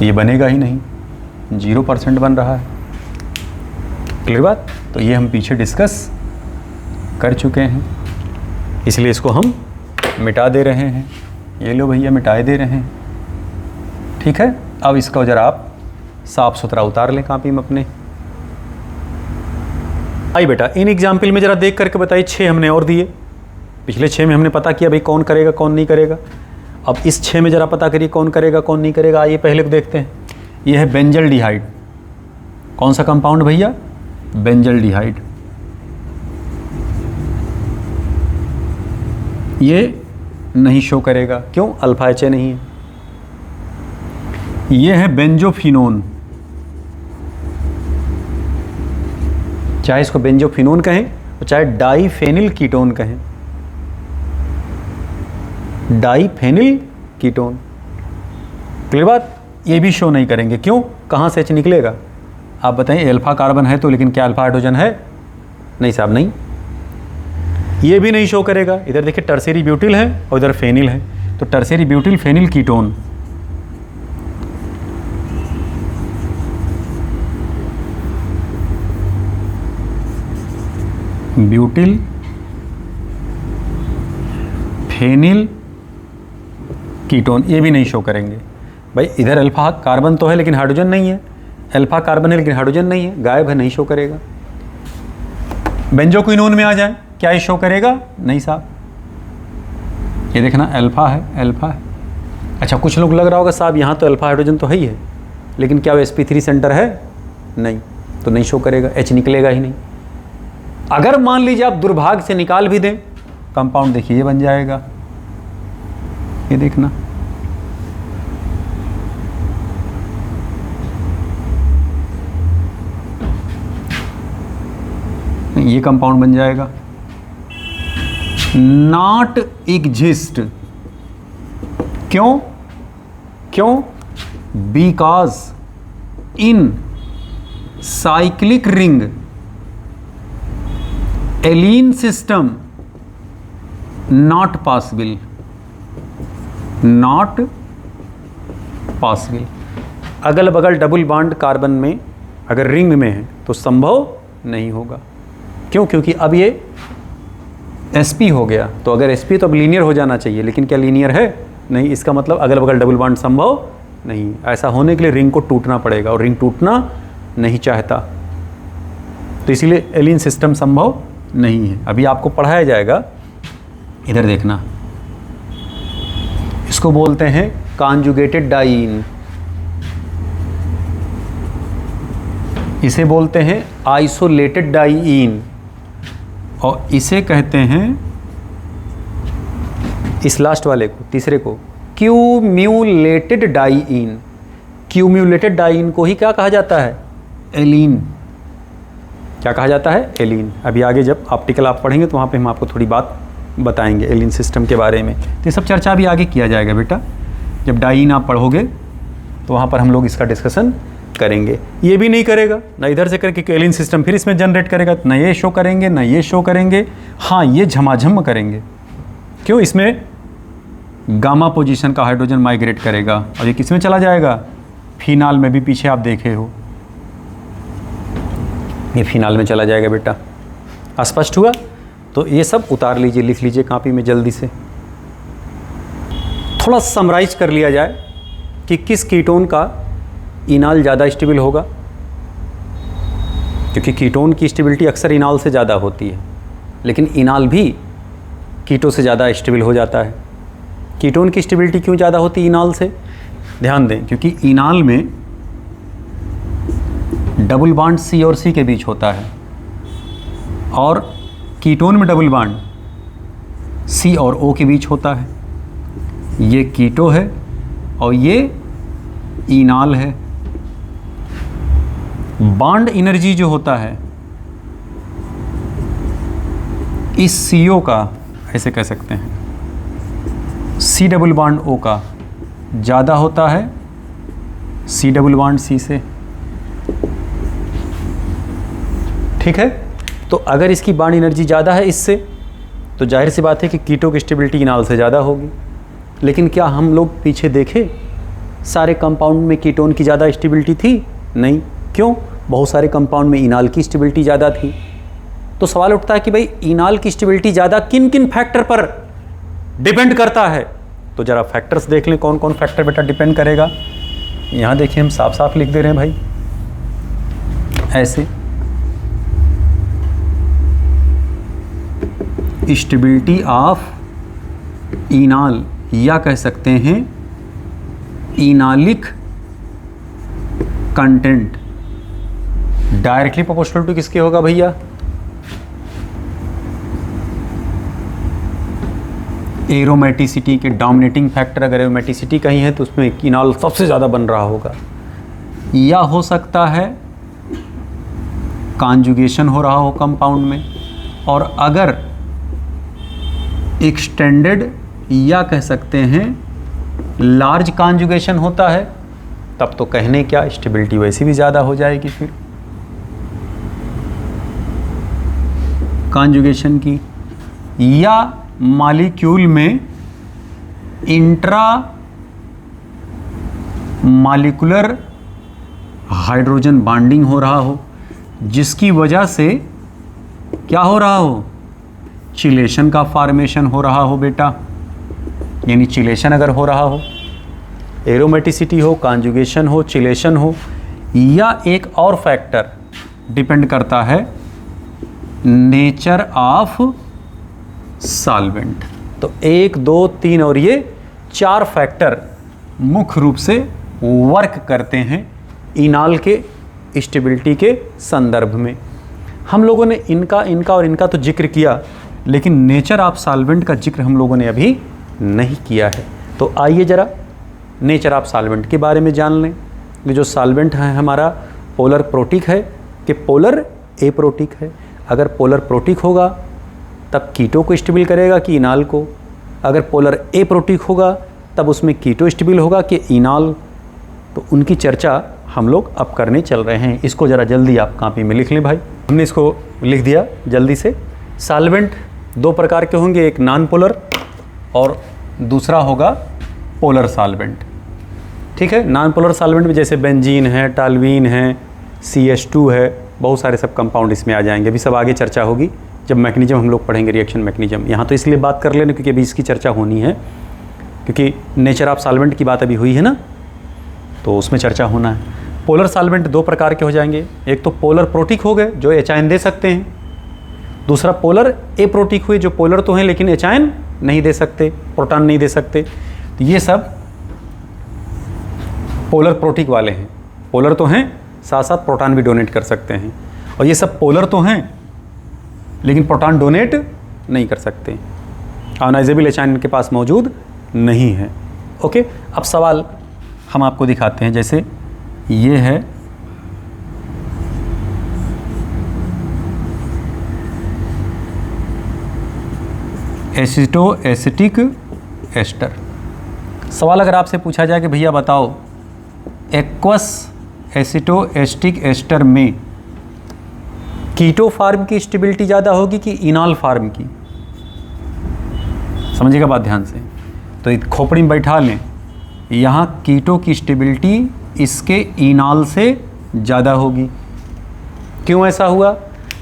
ये बनेगा ही नहीं, 0% बन रहा है। क्लियर बात? तो ये हम पीछे डिस्कस कर चुके हैं, इसलिए इसको हम मिटा दे रहे हैं। ये लो भैया मिटाए दे रहे हैं। ठीक है, अब इसका ज़रा आप साफ सुथरा उतार लें कापी में अपने। आई बेटा, इन एग्जाम्पल में ज़रा देख करके बताइए, 6 हमने और दिए, पिछले 6 में हमने पता किया भाई कौन करेगा कौन नहीं करेगा। अब इस 6 में ज़रा पता करिए कौन करेगा कौन नहीं करेगा। आइए पहले को देखते हैं। ये है बेंजल्डिहाइड। कौन सा कंपाउंड भैया? बेंजल्डिहाइड। ये नहीं शो करेगा, क्यों? अल्फा एच नहीं है। ये है बेंजोफिनोन। चाहे इसको बेंजोफिनोन कहें और चाहे डाइफेनिल कीटोन कहें, डाइफेनिल कीटोन। क्लियर बात? ये भी शो नहीं करेंगे, क्यों? कहाँ से एच निकलेगा? आप बताइए, अल्फा कार्बन है तो, लेकिन क्या अल्फा हाइड्रोजन है? नहीं साहब, नहीं। ये भी नहीं शो करेगा। इधर देखिए टर्शियरी ब्यूटिल है और इधर फेनिल है, तो tertiary butyl phenyl ketone. Butyl phenyl ketone, ये भी नहीं शो करेंगे। भाई इधर अल्फा कार्बन तो है लेकिन हाइड्रोजन नहीं है, अल्फा कार्बन है लेकिन हाइड्रोजन नहीं है, गायब है, नहीं शो करेगा। बेंजोक्विनोन में आ जाए, क्या ये शो करेगा? नहीं साहब। ये देखना अल्फा है, अल्फा है। अच्छा, कुछ लोग लग रहा होगा साहब यहाँ तो अल्फा हाइड्रोजन तो है ही है, लेकिन क्या वो sp3 सेंटर है? नहीं, तो नहीं शो करेगा, H निकलेगा ही नहीं। अगर मान लीजिए आप दुर्भाग्य से निकाल भी दें, कंपाउंड देखिए ये बन जाएगा, ये देखना। ये कंपाउंड बन जाएगा नॉट एग्जिस्ट। क्यों? क्यों? Because in cyclic ring allene system not possible, not possible. अगल बगल डबल बॉन्ड कार्बन में अगर रिंग में है तो संभव नहीं होगा। क्यों? क्योंकि अब ये sp हो गया, तो अगर sp तो अब लीनियर हो जाना चाहिए, लेकिन क्या लीनियर है? नहीं। इसका मतलब अगल बगल डबल बॉन्ड संभव नहीं। ऐसा होने के लिए रिंग को टूटना पड़ेगा और रिंग टूटना नहीं चाहता, तो इसीलिए एलीन सिस्टम संभव नहीं है। अभी आपको पढ़ाया जाएगा, इधर देखना। इसको बोलते हैं कॉन्जुगेटेड डाइईन, इसे बोलते हैं आइसोलेटेड डाइईन, और इसे कहते हैं, इस लास्ट वाले को, तीसरे को, क्यूम्यूलेटेड डाइईन। क्यूम्यूलेटेड डाइईन को ही क्या कहा जाता है? एलीन। क्या कहा जाता है? एलीन। अभी आगे जब ऑप्टिकल आप पढ़ेंगे तो वहाँ पे हम आपको थोड़ी बात बताएंगे एलीन सिस्टम के बारे में। तो ये सब चर्चा भी आगे किया जाएगा बेटा, जब डाइईन आप पढ़ोगे तो वहाँ पर हम लोग इसका डिस्कशन करेंगे। ये भी नहीं करेगा, ना इधर से करके एलीन सिस्टम फिर इसमें जनरेट करेगा, ना ये शो करेंगे ना ये शो करेंगे। हाँ, ये झमाझम करेंगे। क्यों? इसमें गामा पोजीशन का हाइड्रोजन माइग्रेट करेगा और ये किस में चला जाएगा? फिनाल में भी, पीछे आप देखे हो, ये फिनाल में चला जाएगा बेटा। स्पष्ट हुआ? तो ये सब उतार लीजिए, लिख लीजिए कापी में जल्दी से। थोड़ा समराइज कर लिया जाए कि किस कीटोन का इनाल ज़्यादा स्टेबल होगा, क्योंकि कीटोन की स्टेबिलिटी अक्सर इनाल से ज़्यादा होती है, लेकिन इनाल भी कीटो से ज़्यादा स्टेबल हो जाता है। कीटोन की स्टेबिलिटी क्यों ज़्यादा होती है इनाल से? ध्यान दें, क्योंकि इनाल में डबल बॉन्ड C और C के बीच होता है, और कीटोन में डबल बॉन्ड C और O के बीच होता है। ये कीटो है और ये इनाल है। बॉन्ड एनर्जी जो होता है इस CO का, ऐसे कह सकते हैं, C डबल बॉन्ड O का ज़्यादा होता है C डबल बॉन्ड C से। ठीक है? तो अगर इसकी बॉन्ड एनर्जी ज़्यादा है इससे, तो जाहिर सी बात है कि कीटो की स्टेबिलिटी इनाल से ज़्यादा होगी। लेकिन क्या हम लोग पीछे देखे सारे कंपाउंड में कीटोन की ज़्यादा स्टेबिलिटी थी? नहीं। क्यों? बहुत सारे कंपाउंड में इनाल की स्टेबिलिटी ज़्यादा थी। तो सवाल उठता है कि भाई इनाल की स्टेबिलिटी ज़्यादा किन किन फैक्टर पर डिपेंड करता है? तो ज़रा फैक्टर्स देख लें, कौन कौन फैक्टर बेटा डिपेंड करेगा। यहाँ देखिए हम साफ साफ लिख दे रहे हैं भाई, ऐसे स्टेबिलिटी ऑफ इनाल, या कह सकते हैं इनालिक कंटेंट डायरेक्टली प्रोपोर्शनल टू किसके होगा भैया, एरोमेटिसिटी के। डोमिनेटिंग फैक्टर अगर एरोमेटिसिटी कहीं है तो उसमें इनाल सबसे ज़्यादा बन रहा होगा। या हो सकता है कॉन्जुगेशन हो रहा हो कंपाउंड में, और अगर एक्सटेंडेड या कह सकते हैं लार्ज कॉन्जुगेशन होता है तब तो कहने क्या, स्टेबिलिटी वैसे भी ज़्यादा हो जाएगी फिर कॉन्जुगेशन की। या मॉलिक्यूल में इंट्रा मॉलिक्यूलर हाइड्रोजन बॉन्डिंग हो रहा हो, जिसकी वजह से क्या हो रहा हो, चिलेशन का फॉर्मेशन हो रहा हो बेटा। यानी चिलेशन अगर हो रहा हो, एरोमेटिसिटी हो, कॉन्जुगेशन हो, चिलेशन हो, या एक और फैक्टर डिपेंड करता है नेचर ऑफ सॉल्वेंट। तो 1, 2, 3 और ये 4 फैक्टर मुख्य रूप से वर्क करते हैं इनाल के स्टेबिलिटी के संदर्भ में। हम लोगों ने इनका और इनका तो जिक्र किया, लेकिन नेचर ऑफ सॉल्वेंट का जिक्र हम लोगों ने अभी नहीं किया है। तो आइए ज़रा नेचर ऑफ सॉल्वेंट के बारे में जान लें। ये जो सॉल्वेंट है हमारा पोलर प्रोटिक है कि पोलर एप्रोटिक है। अगर पोलर प्रोटिक होगा तब कीटो को स्टेबल करेगा कि इनाल को, अगर पोलर एप्रोटिक होगा तब उसमें कीटो स्टेबल होगा कि इनाल। तो उनकी चर्चा हम लोग अब करने चल रहे हैं। इसको ज़रा जल्दी आप कॉपी में लिख लें भाई। हमने इसको लिख दिया जल्दी से। सॉल्वेंट 2 प्रकार के होंगे, एक नॉन पोलर और दूसरा होगा पोलर सॉल्वेंट। ठीक है, नॉन पोलर सॉल्वेंट में जैसे बेंजीन है, टालवीन है, CH2 है, बहुत सारे सब कंपाउंड इसमें आ जाएंगे। अभी सब आगे चर्चा होगी जब मैकेनिज्म हम लोग पढ़ेंगे, रिएक्शन मैकेनिज्म। यहाँ तो इसलिए बात कर लेना क्योंकि अभी इसकी चर्चा होनी है, क्योंकि नेचर ऑफ सॉल्वेंट की बात अभी हुई है ना, तो उसमें चर्चा होना है। पोलर सॉल्वेंट 2 प्रकार के हो जाएंगे, एक तो पोलर प्रोटिक हो गए जो एचायन दे सकते हैं, दूसरा पोलर एप्रोटिक हुए जो पोलर तो हैं लेकिन एचायन नहीं दे सकते, प्रोटॉन नहीं दे सकते। तो ये सब पोलर प्रोटिक वाले हैं। पोलर तो हैं, साथ साथ प्रोटॉन भी डोनेट कर सकते हैं, और ये सब पोलर तो हैं लेकिन प्रोटॉन डोनेट नहीं कर सकते, आयोनाइजेबल एचायन इनके पास मौजूद नहीं है। ओके, अब सवाल हम आपको दिखाते हैं। जैसे ये है एसिटो एसिटिक एस्टर। सवाल अगर आपसे पूछा जाए कि भैया बताओ एक्वस एसिटो एस्टिक एस्टर में कीटो फार्म की स्टेबिलिटी ज़्यादा होगी कि इनाल फार्म की, समझिएगा बात ध्यान से। तो खोपड़ी में बैठा लें, यहाँ कीटो की स्टेबिलिटी इसके इनाल से ज़्यादा होगी। क्यों ऐसा हुआ?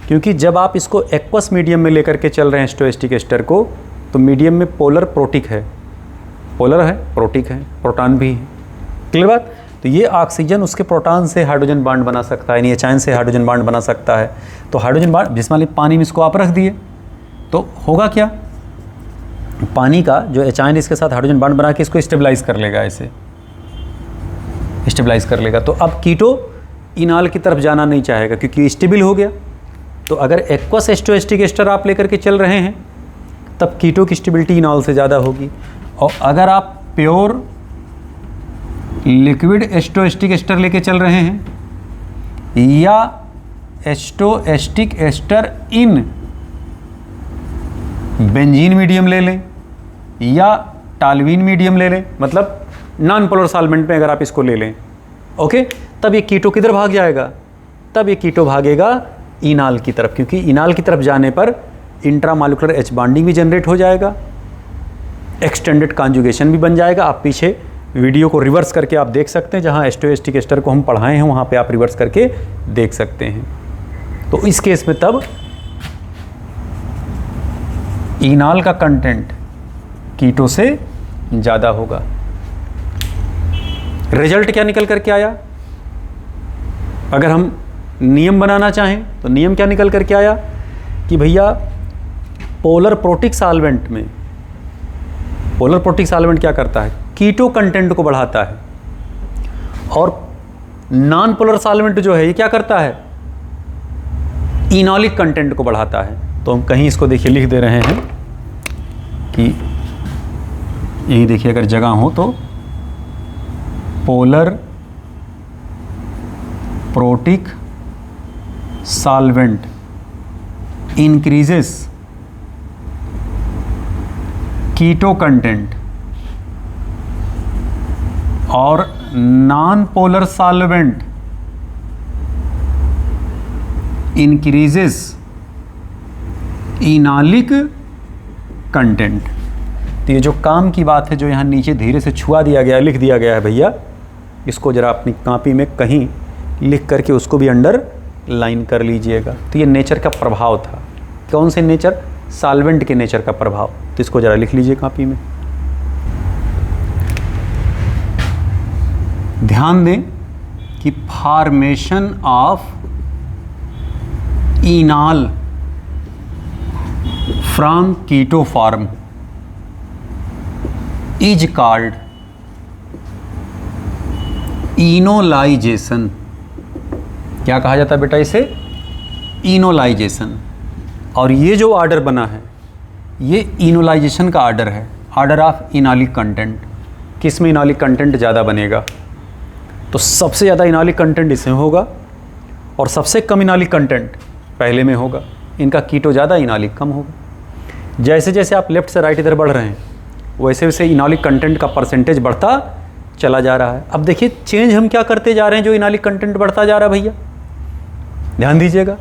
क्योंकि जब आप इसको एक्वस मीडियम में लेकर के चल रहे हैं स्टोएस्टिक एस्टर को, तो मीडियम में पोलर प्रोटिक है, पोलर है, प्रोटिक है, प्रोटॉन भी है। क्लियर बात? तो ये ऑक्सीजन उसके प्रोटॉन से हाइड्रोजन बॉन्ड बना सकता है, यानी एचायन से हाइड्रोजन बॉन्ड बना सकता है। तो हाइड्रोजन बॉन्ड जिसमें पानी में इसको आप रख दिए तो होगा क्या, पानी का जो एचायन इसके साथ हाइड्रोजन बॉन्ड बना के इसको स्टेबलाइज कर लेगा, ऐसे स्टेबलाइज कर लेगा। तो अब कीटो इनाल की तरफ जाना नहीं चाहेगा क्योंकि स्टेबल हो गया। तो अगर एक्वस एस्टोएस्टिक एस्टर आप लेकर के चल रहे हैं तब कीटो की स्टेबिलिटी इनाल से ज़्यादा होगी। और अगर आप प्योर लिक्विड एस्टोएस्टिक एस्टर लेके चल रहे हैं या एस्टोएस्टिक एस्टर इन बेंजीन मीडियम ले लें या टालवीन मीडियम ले लें, मतलब नॉन पोलर सॉल्वेंट में अगर आप इसको ले लें, ओके, तब ये कीटो किधर भाग जाएगा? तब ये कीटो भागेगा इनाल की तरफ, क्योंकि इनाल की तरफ जाने पर इंट्रामॉलिक्यूलर एच बॉन्डिंग भी जनरेट हो जाएगा, एक्सटेंडेड कॉन्जुगेशन भी बन जाएगा। आप पीछे वीडियो को रिवर्स करके आप देख सकते हैं, जहाँ एस्टोएस्टिक एस्टर को हम पढ़ाए हैं वहाँ पे आप रिवर्स करके देख सकते हैं। तो इस केस में तब इनाल का कंटेंट कीटो से ज़्यादा होगा। रिजल्ट क्या निकल करके आया? अगर हम नियम बनाना चाहें तो नियम क्या निकल करके आया कि भैया पोलर प्रोटिक सॉल्वेंट में, पोलर प्रोटिक सॉल्वेंट क्या करता है? कीटो कंटेंट को बढ़ाता है, और नॉन पोलर सॉल्वेंट जो है ये क्या करता है? इनॉलिक कंटेंट को बढ़ाता है। तो हम कहीं इसको देखिए लिख दे रहे हैं कि यही देखिए अगर जगह हो तो polar protic solvent increases keto content और non polar solvent increases enolic content. तो ये जो काम की बात है जो यहाँ नीचे धीरे से छुआ दिया गया, लिख दिया गया है भैया, इसको जरा अपनी कॉपी में कहीं लिख करके उसको भी अंडर लाइन कर लीजिएगा। तो ये नेचर का प्रभाव था। कौन से नेचर? सॉल्वेंट के नेचर का प्रभाव। तो इसको जरा लिख लीजिए कॉपी में। ध्यान दें कि formation of enol from keto form is called enolization. क्या कहा जाता है बेटा इसे? इनोलाइजेशन। और ये जो ऑर्डर बना है ये इनोलाइजेशन का ऑर्डर है, ऑर्डर ऑफ इनॉलिक कंटेंट। किस में इनॉलिक कंटेंट ज़्यादा बनेगा? तो सबसे ज़्यादा इनॉलिक कंटेंट इसमें होगा और सबसे कम इनॉलिक कंटेंट पहले में होगा। इनका कीटो ज़्यादा, इनॉलिक कम होगा। जैसे जैसे आप लेफ्ट से राइट इधर बढ़ रहे हैं वैसे वैसे इनॉलिक कंटेंट का परसेंटेज बढ़ता चला जा रहा है। अब देखिए चेंज हम क्या करते जा रहे हैं जो इनॉलिक कंटेंट बढ़ता जा रहा है भैया, ध्यान दीजिएगा।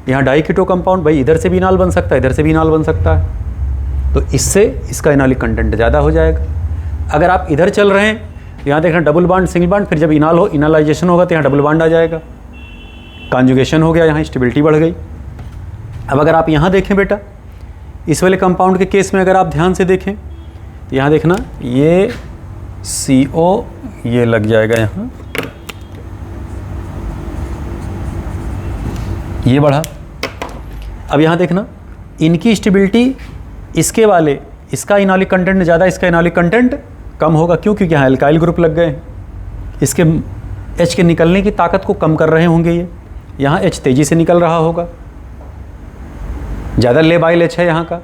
यहाँ डाई कीटो कंपाउंड, भाई इधर से भी इनॉल बन सकता है, इधर से भी इनॉल बन सकता है, तो इससे इसका इनॉलिक कंटेंट ज़्यादा हो जाएगा। अगर आप इधर चल रहे हैं यहाँ देखना डबल बॉन्ड सिंगल बॉन्ड, फिर जब इनॉल हो इनॉलाइजेशन होगा तो यहाँ डबल बॉन्ड आ जाएगा, कॉन्जुगेशन हो गया, यहाँ स्टेबिलिटी बढ़ गई। अब अगर आप यहाँ देखें बेटा, इस वाले कंपाउंड के केस में अगर आप ध्यान से देखें तो यहाँ देखना ये CO ये लग जाएगा, यहाँ ये बढ़ा। अब यहाँ देखना इनकी स्टेबिलिटी इसके वाले, इसका इनॉलिक कंटेंट ज़्यादा, इसका इनॉलिक कंटेंट कम होगा। क्यों? क्योंकि यहाँ एल्काइल ग्रुप लग गए हैं, इसके H के निकलने की ताकत को कम कर रहे होंगे ये। यहाँ H तेज़ी से निकल रहा होगा, ज़्यादा लेबाइल H है यहाँ का,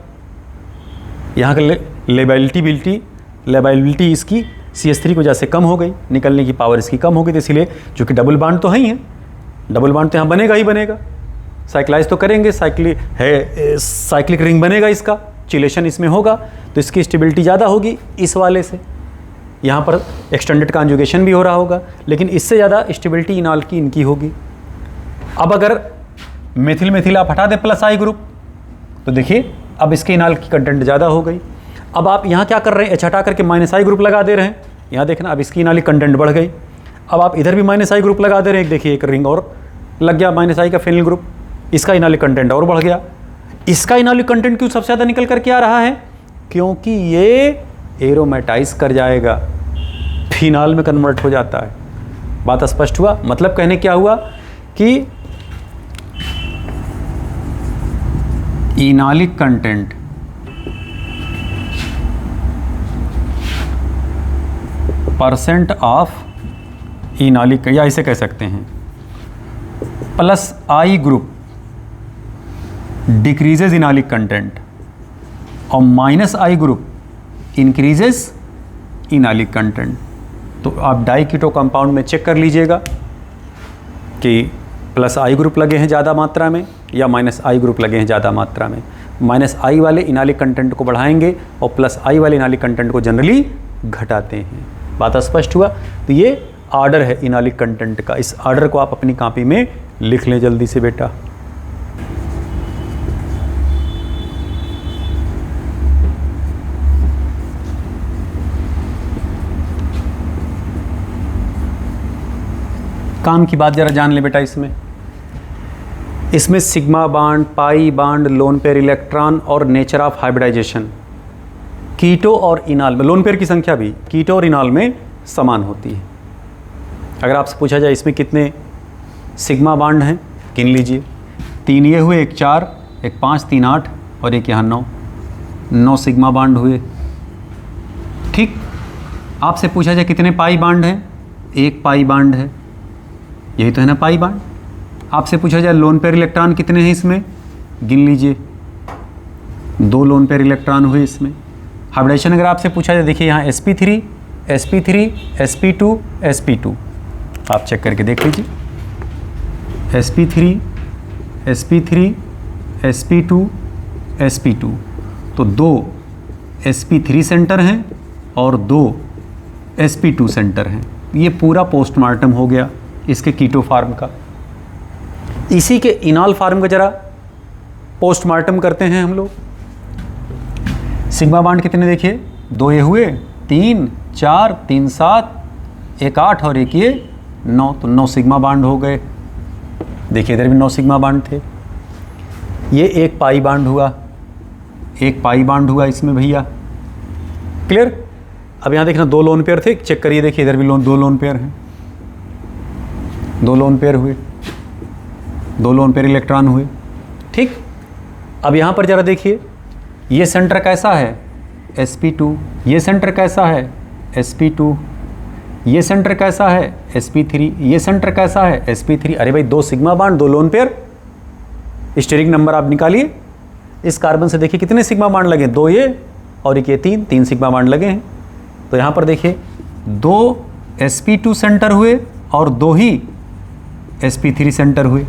यहाँ का लेबाइलिटी इसकी CH3 की वजह से कम हो गई, निकलने की पावर इसकी कम हो गई। तो इसलिए जो कि डबल बॉन्ड तो है ही है, डबल बॉन्ड तो यहाँ बनेगा ही बनेगा, साइक्लाइज तो करेंगे, साइक्लिक रिंग बनेगा, इसका चिलेशन इसमें होगा, तो इसकी स्टेबिलिटी ज़्यादा होगी इस वाले से। यहाँ पर एक्सटेंडेड कॉन्जुगेशन भी हो रहा होगा, लेकिन इससे ज़्यादा स्टेबिलिटी इनॉल की इनकी होगी। अब अगर मेथिल आप हटा दें प्लस आई ग्रुप, तो देखिए अब इसके इनॉल की कंटेंट ज़्यादा हो गई। अब आप यहाँ क्या कर रहे हैं? H हटा करके माइनस आई ग्रुप लगा दे रहे हैं, यहाँ देखना अब इसकी इनॉलिक कंटेंट बढ़ गई। अब आप इधर भी माइनस आई ग्रुप लगा दे रहे हैं, देखिए एक रिंग और लग गया माइनस आई का फेनिल ग्रुप, इसका इनॉलिक कंटेंट और बढ़ गया। इसका इनॉलिक कंटेंट क्यों सबसे ज़्यादा निकल करके आ रहा है? क्योंकि ये एरोमेटाइज कर जाएगा, फिनॉल में कन्वर्ट हो जाता है। बात स्पष्ट हुआ? मतलब कहने क्या हुआ कि इनॉलिक कंटेंट परसेंट ऑफ इनॉलिक, या इसे कह सकते हैं प्लस आई ग्रुप डिक्रीजेज इनॉलिक कंटेंट और माइनस आई ग्रुप इंक्रीजेस इनॉलिक कंटेंट। तो आप डाई कीटो कंपाउंड में चेक कर लीजिएगा कि प्लस आई ग्रुप लगे हैं ज़्यादा मात्रा में या माइनस आई ग्रुप लगे हैं ज़्यादा मात्रा में। माइनस आई वाले इनॉलिक कंटेंट को बढ़ाएंगे और प्लस आई वाले इनॉलिक कंटेंट को जनरली घटाते हैं। बात स्पष्ट हुआ? तो ये ऑर्डर है इनॉलिक कंटेंट का। इस ऑर्डर को आप अपनी कॉपी में लिख लें जल्दी से बेटा। काम की बात जरा जान ले बेटा। इसमें sigma bond, pi bond, lone pair electron और नेचर ऑफ हाइब्रिडाइजेशन कीटो और इनाल में, लोन पेयर की संख्या भी कीटो और इनाल में समान होती है। अगर आपसे पूछा जाए इसमें कितने सिग्मा बांड हैं, गिन लीजिए। 3 ये हुए, 1 4, 1 5, 3 8 और एक यहाँ 9 सिग्मा बांड हुए। ठीक। आपसे पूछा जाए कितने पाई बांड हैं, 1 पाई बांड है, यही तो है ना पाई बांड। आपसे पूछा जाए लोन पेयर इलेक्ट्रॉन कितने हैं इसमें, गिन लीजिए, 2 लोन पेयर इलेक्ट्रॉन हुए इसमें। हाइब्रिडेशन अगर आपसे पूछा जाए, देखिए यहाँ sp3 sp3 sp2 sp2, आप चेक करके देख लीजिए, sp3 sp3 sp2 sp2, तो 2 sp3 सेंटर हैं और 2 sp2 सेंटर हैं। ये पूरा पोस्टमार्टम हो गया इसके कीटो फार्म का। इसी के इनाल फार्म का जरा पोस्टमार्टम करते हैं हम लोग। सिग्मा बांड कितने देखिए, 2 ये हुए, 3 4, 3 7, 1 8 और एक ये 9, तो 9 सिग्मा बांड हो गए। देखिए इधर भी 9 सिग्मा बांड थे। ये 1 पाई बांड हुआ, 1 पाई बांड हुआ इसमें भैया। क्लियर। अब यहाँ देखना 2 लोन पेयर थे, चेक करिए, देखिए इधर भी 2 लोन पेयर हैं, 2 लोन पेयर हुए, 2 लोन पेयर इलेक्ट्रॉन हुए। ठीक। अब यहाँ पर जरा देखिए, ये सेंटर कैसा है, sp2, ये सेंटर कैसा है, sp2, ये सेंटर कैसा है, sp3, ये सेंटर कैसा है, sp3। अरे भाई 2 sigma bond, 2 lone pair, steric number आप निकालिए। इस कार्बन से देखिए कितने सिग्मा बांड लगे, 2 ये और एक ये 3 सिग्मा बांड लगे हैं। तो यहाँ पर देखिए 2 sp2 सेंटर हुए और 2 ही sp3 सेंटर हुए।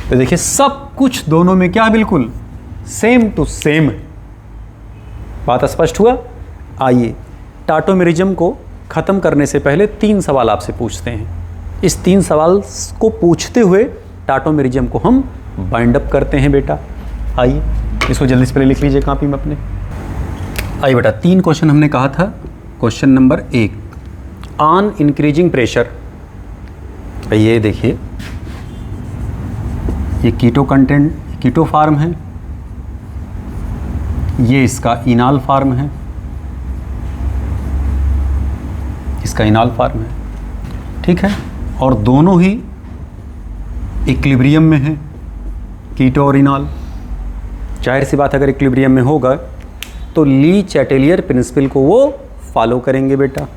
तो देखिए सब कुछ दोनों में क्या है, बिल्कुल सेम टू सेम। बात स्पष्ट हुआ। आइए टाटोमेरिज्म को ख़त्म करने से पहले 3 सवाल आपसे पूछते हैं। इस 3 सवाल को पूछते हुए टाटोमेरिज्म को हम बाइंड अप करते हैं बेटा। आइए इसको जल्दी से पहले लिख लीजिए कॉपी में अपने। आइए बेटा, 3 क्वेश्चन हमने कहा था। Question number 1, on increasing pressure, ये देखिए ये कीटो कंटेंट, कीटो फार्म है, ये इसका इनाल फार्म है, इसका इनाल फार्म है। ठीक है। और दोनों ही इक्विलिब्रियम में है, कीटो और इनाल। जाहिर सी बात, अगर इक्विलिब्रियम में होगा तो ली चैटेलियर प्रिंसिपल को वो फॉलो करेंगे बेटा।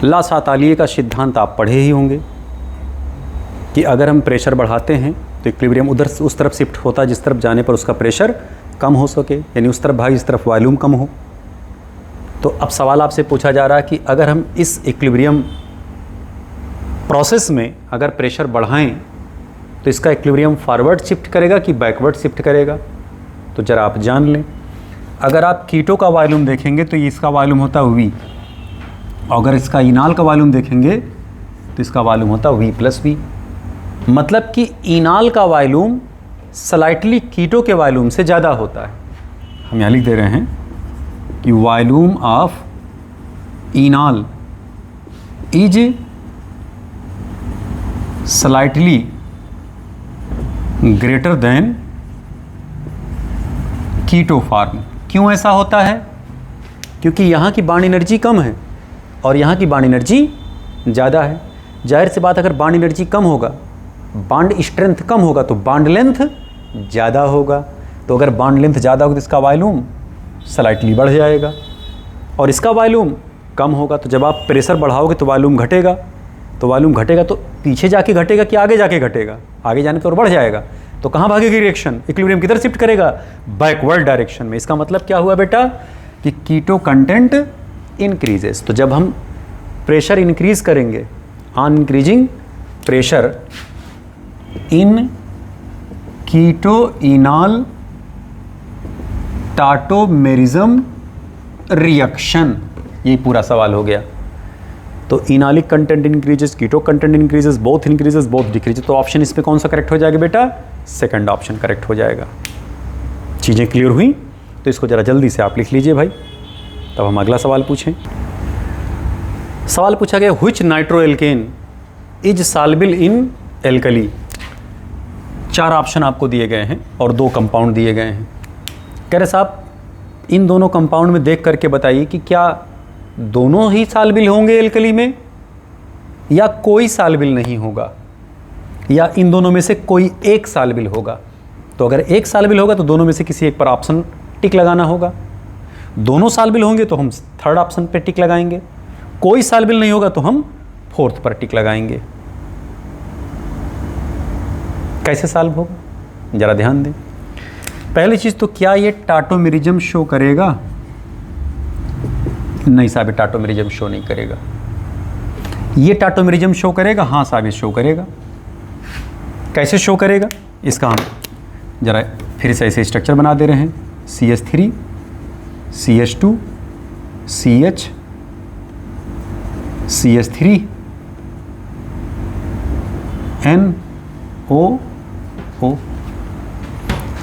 ला सातालिए का सिद्धांत आप पढ़े ही होंगे कि अगर हम प्रेशर बढ़ाते हैं तो इक्विलिब्रियम उधर उस तरफ शिफ्ट होता है जिस तरफ जाने पर उसका प्रेशर कम हो सके, यानी उस तरफ भाग इस तरफ वॉल्यूम कम हो। तो अब सवाल आपसे पूछा जा रहा है कि अगर हम इस इक्विलिब्रियम प्रोसेस में अगर प्रेशर बढ़ाएं तो इसका इक्विलिब्रियम फॉरवर्ड शिफ्ट करेगा कि बैकवर्ड शिफ्ट करेगा। तो ज़रा आप जान लें, अगर आप कीटो का वॉल्यूम देखेंगे तो ये इसका वॉल्यूम होता है V, और अगर इसका इनाल का वॉल्यूम देखेंगे तो इसका वॉल्यूम होता है V+V। मतलब कि इनाल का वॉल्यूम स्लाइटली कीटो के वॉल्यूम से ज़्यादा होता है। हम यहाँ लिख दे रहे हैं कि volume of enol is slightly greater than keto form. क्यों ऐसा होता है? क्योंकि यहाँ की बाउंड एनर्जी कम है और यहाँ की बाउंड एनर्जी ज़्यादा है। जाहिर सी बात, अगर बाउंड एनर्जी कम होगा, बाउंड स्ट्रेंथ कम होगा तो बाउंड लेंथ ज़्यादा होगा। तो अगर बाउंड लेंथ ज़्यादा होगा तो इसका वॉल्यूम स्लाइटली बढ़ जाएगा और इसका वॉल्यूम कम होगा। तो जब आप प्रेशर बढ़ाओगे तो वॉल्यूम घटेगा, तो वॉल्यूम घटेगा तो पीछे जाके घटेगा कि आगे जाके घटेगा? आगे जाने पर बढ़ जाएगा। तो कहाँ भागेगी रिएक्शन? इक्विलिब्रियम किधर शिफ्ट करेगा? बैकवर्ड डायरेक्शन में। इसका मतलब क्या हुआ बेटा कि कीटो कंटेंट इंक्रीजेस। तो जब हम प्रेशर इंक्रीज करेंगे, on increasing pressure in keto enol tautomerism reaction, ये पूरा सवाल हो गया। तो enolic content increases, keto content increases, both increases both decreases. तो ऑप्शन इसमें कौन सा करेक्ट हो जाएगा बेटा? सेकंड ऑप्शन करेक्ट हो जाएगा। चीज़ें क्लियर हुई? तो इसको ज़रा जल्दी से आप लिख लीजिए भाई, तब हम अगला सवाल पूछें। सवाल पूछा गया, which nitro alkene is soluble in alkali. 4 option आपको दिए गए हैं और 2 कंपाउंड दिए गए हैं। कह रहे साहब इन दोनों कंपाउंड में देख करके बताइए कि क्या दोनों ही साल्बिल होंगे एल्कली में, या कोई साल्बिल नहीं होगा, या इन दोनों में से कोई एक साल्बिल होगा। तो अगर एक साल्बिल होगा तो दोनों में से किसी एक पर ऑप्शन टिक लगाना होगा। दोनों साल्बिल होंगे तो हम थर्ड ऑप्शन पर टिक लगाएंगे। कोई साल्बिल नहीं होगा तो हम फोर्थ पर टिक लगाएंगे। कैसे सॉल्व होगा जरा ध्यान दें। पहली चीज तो क्या ये टाटोमेरिज्म शो करेगा? नहीं साहब, टाटोमेरिज्म शो नहीं करेगा। ये टाटोमेरिज्म शो करेगा? हाँ साहब, ये शो करेगा। कैसे शो करेगा इसका हम जरा फिर से ऐसे स्ट्रक्चर बना दे रहे हैं। CH3 CH2 CH CH3 NO।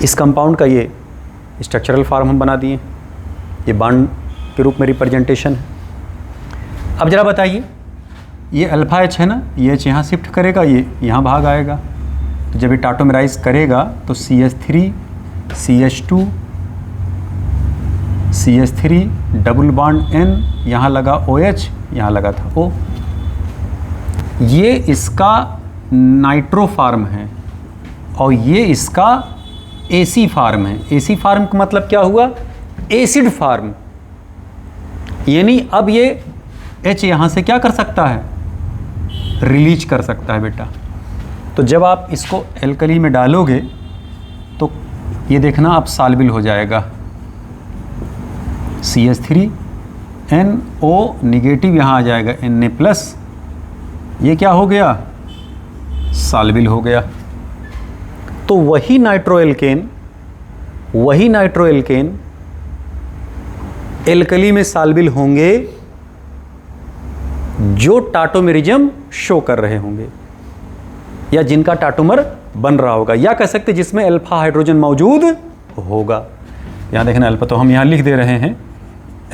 इस कंपाउंड का ये स्ट्रक्चरल फॉर्म हम बना दिए, ये बॉन्ड के रूप में रिप्रेजेंटेशन है। अब जरा बताइए, ये अल्फा H है ना, ये H यहाँ शिफ्ट करेगा, ये यहाँ भाग आएगा। तो जब ये टाटोमेराइज करेगा तो CH3 CH2 CH3 double bond N, यहाँ लगा OH, यहाँ लगा था O। ये इसका नाइट्रो फार्म है और ये इसका AC फार्म है। AC फार्म का मतलब क्या हुआ? Acid form. यानी अब ये H यहाँ से क्या कर सकता है? रिलीज कर सकता है बेटा। तो जब आप इसको एल्कली में डालोगे तो ये देखना अब सॉल्बिल हो जाएगा। CH3 NO निगेटिव यहाँ आ जाएगा Na+, ये क्या हो गया? सॉल्बिल हो गया। तो वही नाइट्रोएल्केन एल्कली में सॉल्बिल होंगे जो टाटोमेरिज्म शो कर रहे होंगे, या जिनका टाटोमर बन रहा होगा, या कह सकते जिसमें अल्फा हाइड्रोजन मौजूद होगा। यहां देखना अल्फा, तो हम यहां लिख दे रहे हैं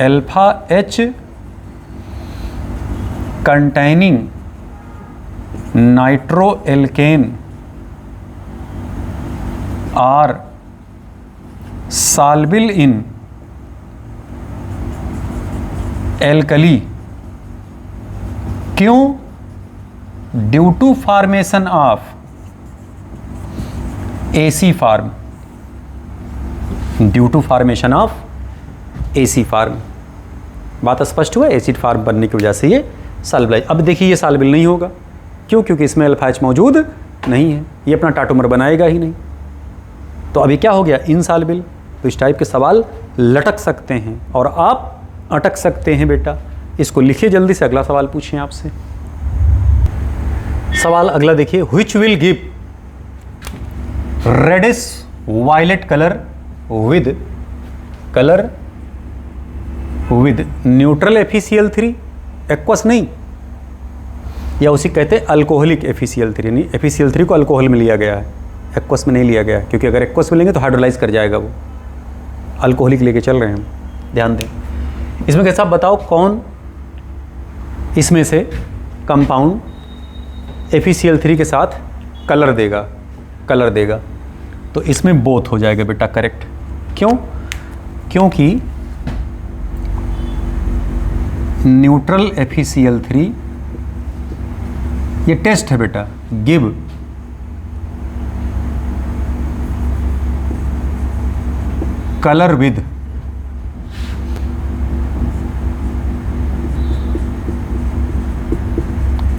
alpha H containing nitroalkane are soluble in alkali. क्यों? Due to formation of AC form, due to formation of AC form. बात स्पष्ट हुआ? एसिड फार्म बनने की वजह से ये सॉल्बिल। अब देखिए ये सॉल्बिल नहीं होगा, क्यों? क्योंकि इसमें अल्फा H मौजूद नहीं है, ये अपना टाटोमर बनाएगा ही नहीं। तो अभी क्या हो गया? इनसॉल्बिल। तो इस टाइप के सवाल लटक सकते हैं और आप अटक सकते हैं बेटा। इसको लिखिए जल्दी से, अगला सवाल पूछें आपसे। सवाल अगला देखिए, which will give reddish violet colour with neutral FeCl3, aqueous नहीं, या उसी कहते हैं अल्कोहलिक FeCl3। नहीं, FeCl3 को अल्कोहल में लिया गया है, एक्वस में नहीं लिया गया, क्योंकि अगर एक्वस में लेंगे तो हाइड्रोलाइज कर जाएगा वो। अल्कोहलिक लेके चल रहे हैं हम, ध्यान दें। इसमें कैसा बताओ कौन इसमें से कंपाउंड FeCl3 के साथ कलर देगा? तो इसमें बोथ हो जाएगा बेटा, करेक्ट। क्यों? क्योंकि न्यूट्रल FeCl3, ये टेस्ट है बेटा, give colour with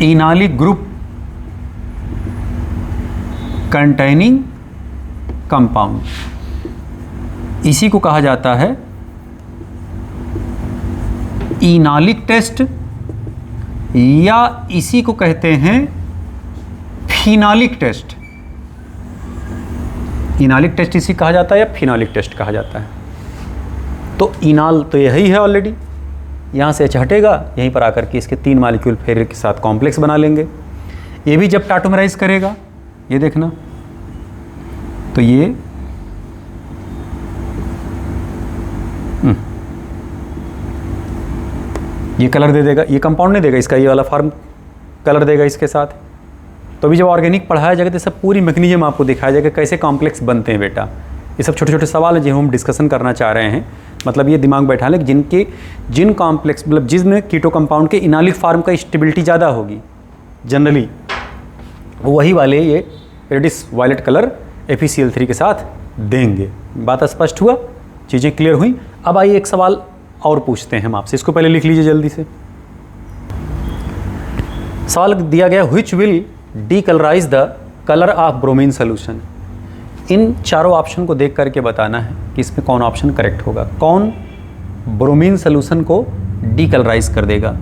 enolic group containing compound. इसी को कहा जाता है इनालिक टेस्ट, या इसी को कहते हैं फिनालिक टेस्ट। इनालिक टेस्ट इसी कहा जाता है या फिनालिक टेस्ट कहा जाता है। तो इनाल तो यही है ऑलरेडी, यहाँ से H हटेगा, यहीं पर आकर के इसके 3 मॉलिक्यूल फिर के साथ कॉम्प्लेक्स बना लेंगे। ये भी जब टाटोमराइज करेगा, ये देखना, तो ये कलर दे देगा, ये कंपाउंड नहीं देगा, इसका ये वाला फार्म कलर देगा इसके साथ। तो अभी जब ऑर्गेनिक पढ़ाया जाएगा तो सब पूरी मैकेनिज्म आपको दिखाया जाएगा कैसे कॉम्प्लेक्स बनते हैं बेटा। ये सब छोटे छोटे सवाल हैं जिन्हें हम डिस्कशन करना चाह रहे हैं। मतलब ये दिमाग बैठा लें कि जिन कॉम्प्लेक्स मतलब जिसमें कीटो कंपाउंड के इनालिक फार्म का स्टेबिलिटी ज़्यादा होगी जनरली, वही वाले ये रेडिस वायलेट कलर FeCl3 के साथ देंगे। बात स्पष्ट हुआ, चीज़ें क्लियर हुई। अब आइए एक सवाल और पूछते हैं हम आपसे, इसको पहले लिख लीजिए जल्दी से। सवाल दिया गया, which will decolourise the colour of bromine solution. इन चारों ऑप्शन को देख करके बताना है कि इसमें कौन ऑप्शन करेक्ट होगा, कौन ब्रोमीन सोल्यूशन को डीकलराइज कर देगा।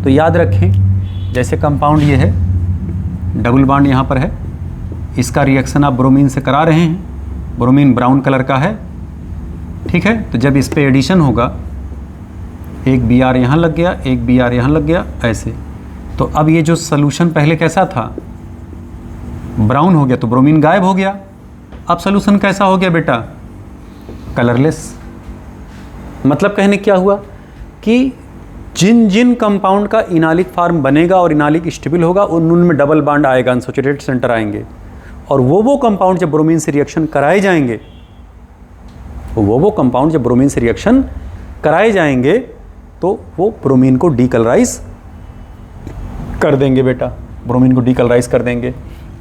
तो याद रखें, जैसे कंपाउंड ये है, डबल बॉन्ड यहाँ पर है, इसका रिएक्शन आप ब्रोमीन से करा रहे हैं, ब्रोमीन ब्राउन कलर का है, ठीक है। तो जब इस पे एडिशन होगा, एक Br यहाँ लग गया, एक Br यहाँ लग गया, ऐसे। तो अब ये जो सोल्यूशन पहले कैसा था, ब्राउन हो गया, तो ब्रोमीन गायब हो गया। अब सोल्यूशन कैसा हो गया बेटा, कलरलेस। मतलब कहने क्या हुआ कि जिन जिन कंपाउंड का इनालिक फार्म बनेगा और इनालिक स्टेबल होगा, उनमें डबल बॉन्ड आएगा, अनसैचुरेटेड सेंटर आएंगे। और वो कंपाउंड जब ब्रोमीन से रिएक्शन कराए जाएंगे, वो कंपाउंड जब ब्रोमीन से रिएक्शन कराए जाएंगे तो वो ब्रोमीन को डीकलराइज कर देंगे बेटा, ब्रोमीन को डीकलराइज कर देंगे।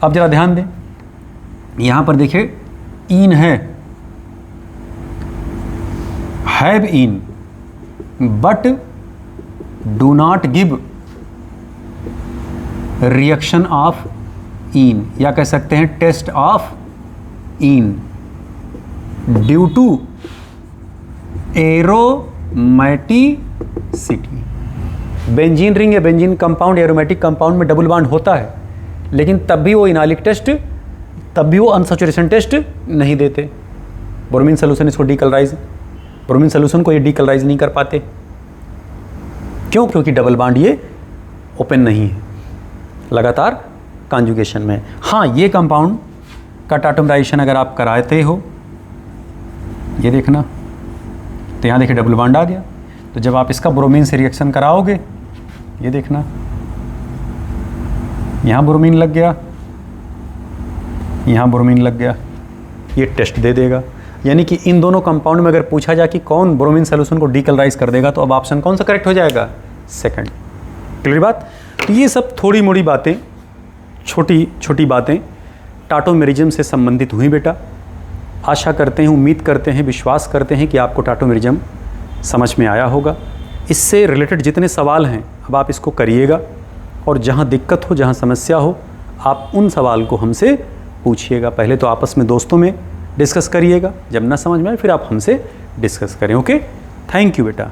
अब जरा ध्यान दें, यहां पर देखिए इन है, have ene but do not give reaction of ene, या कह सकते हैं test of ene, due to aromaticity. Benzene ring या बेंजीन कंपाउंड एरोमेटिक कंपाउंड में डबल बॉन्ड होता है, लेकिन तब भी वो इनालिक टेस्ट, तब भी वो अनसैचुरेशन टेस्ट नहीं देते। ब्रोमीन सोल्यूशन इसको डीकलराइज, ब्रोमीन सोल्यूशन को ये डीकलराइज नहीं कर पाते। क्यों? क्योंकि डबल बॉन्ड ये ओपन नहीं है, लगातार कॉन्जुगेशन में। हाँ, ये कंपाउंड का टाटोमराइजेशन अगर आप कराते हो, ये देखना, तो यहाँ देखिए डबल बॉन्ड आ गया। तो जब आप इसका ब्रोमीन से रिएक्शन कराओगे, ये देखना, यहाँ ब्रोमीन लग गया, यहाँ ब्रोमीन लग गया, ये टेस्ट दे देगा। यानी कि इन दोनों कंपाउंड में अगर पूछा जाए कि कौन ब्रोमीन सोल्यूशन को डीकलराइज कर देगा, तो अब ऑप्शन कौन सा करेक्ट हो जाएगा, सेकंड। क्लियर बात? तो ये सब थोड़ी मोड़ी बातें, छोटी छोटी बातें टाटोमेरिज्म से संबंधित हुई बेटा। आशा करते हैं, उम्मीद करते हैं, विश्वास करते हैं कि आपको टाटोमेरिज्म समझ में आया होगा। इससे रिलेटेड जितने सवाल हैं अब आप इसको करिएगा, और जहाँ दिक्कत हो, जहाँ समस्या हो, आप उन सवाल को हमसे पूछिएगा। पहले तो आपस में दोस्तों में डिस्कस करिएगा, जब ना समझ में आए फिर आप हमसे डिस्कस करें। ओके, थैंक यू बेटा।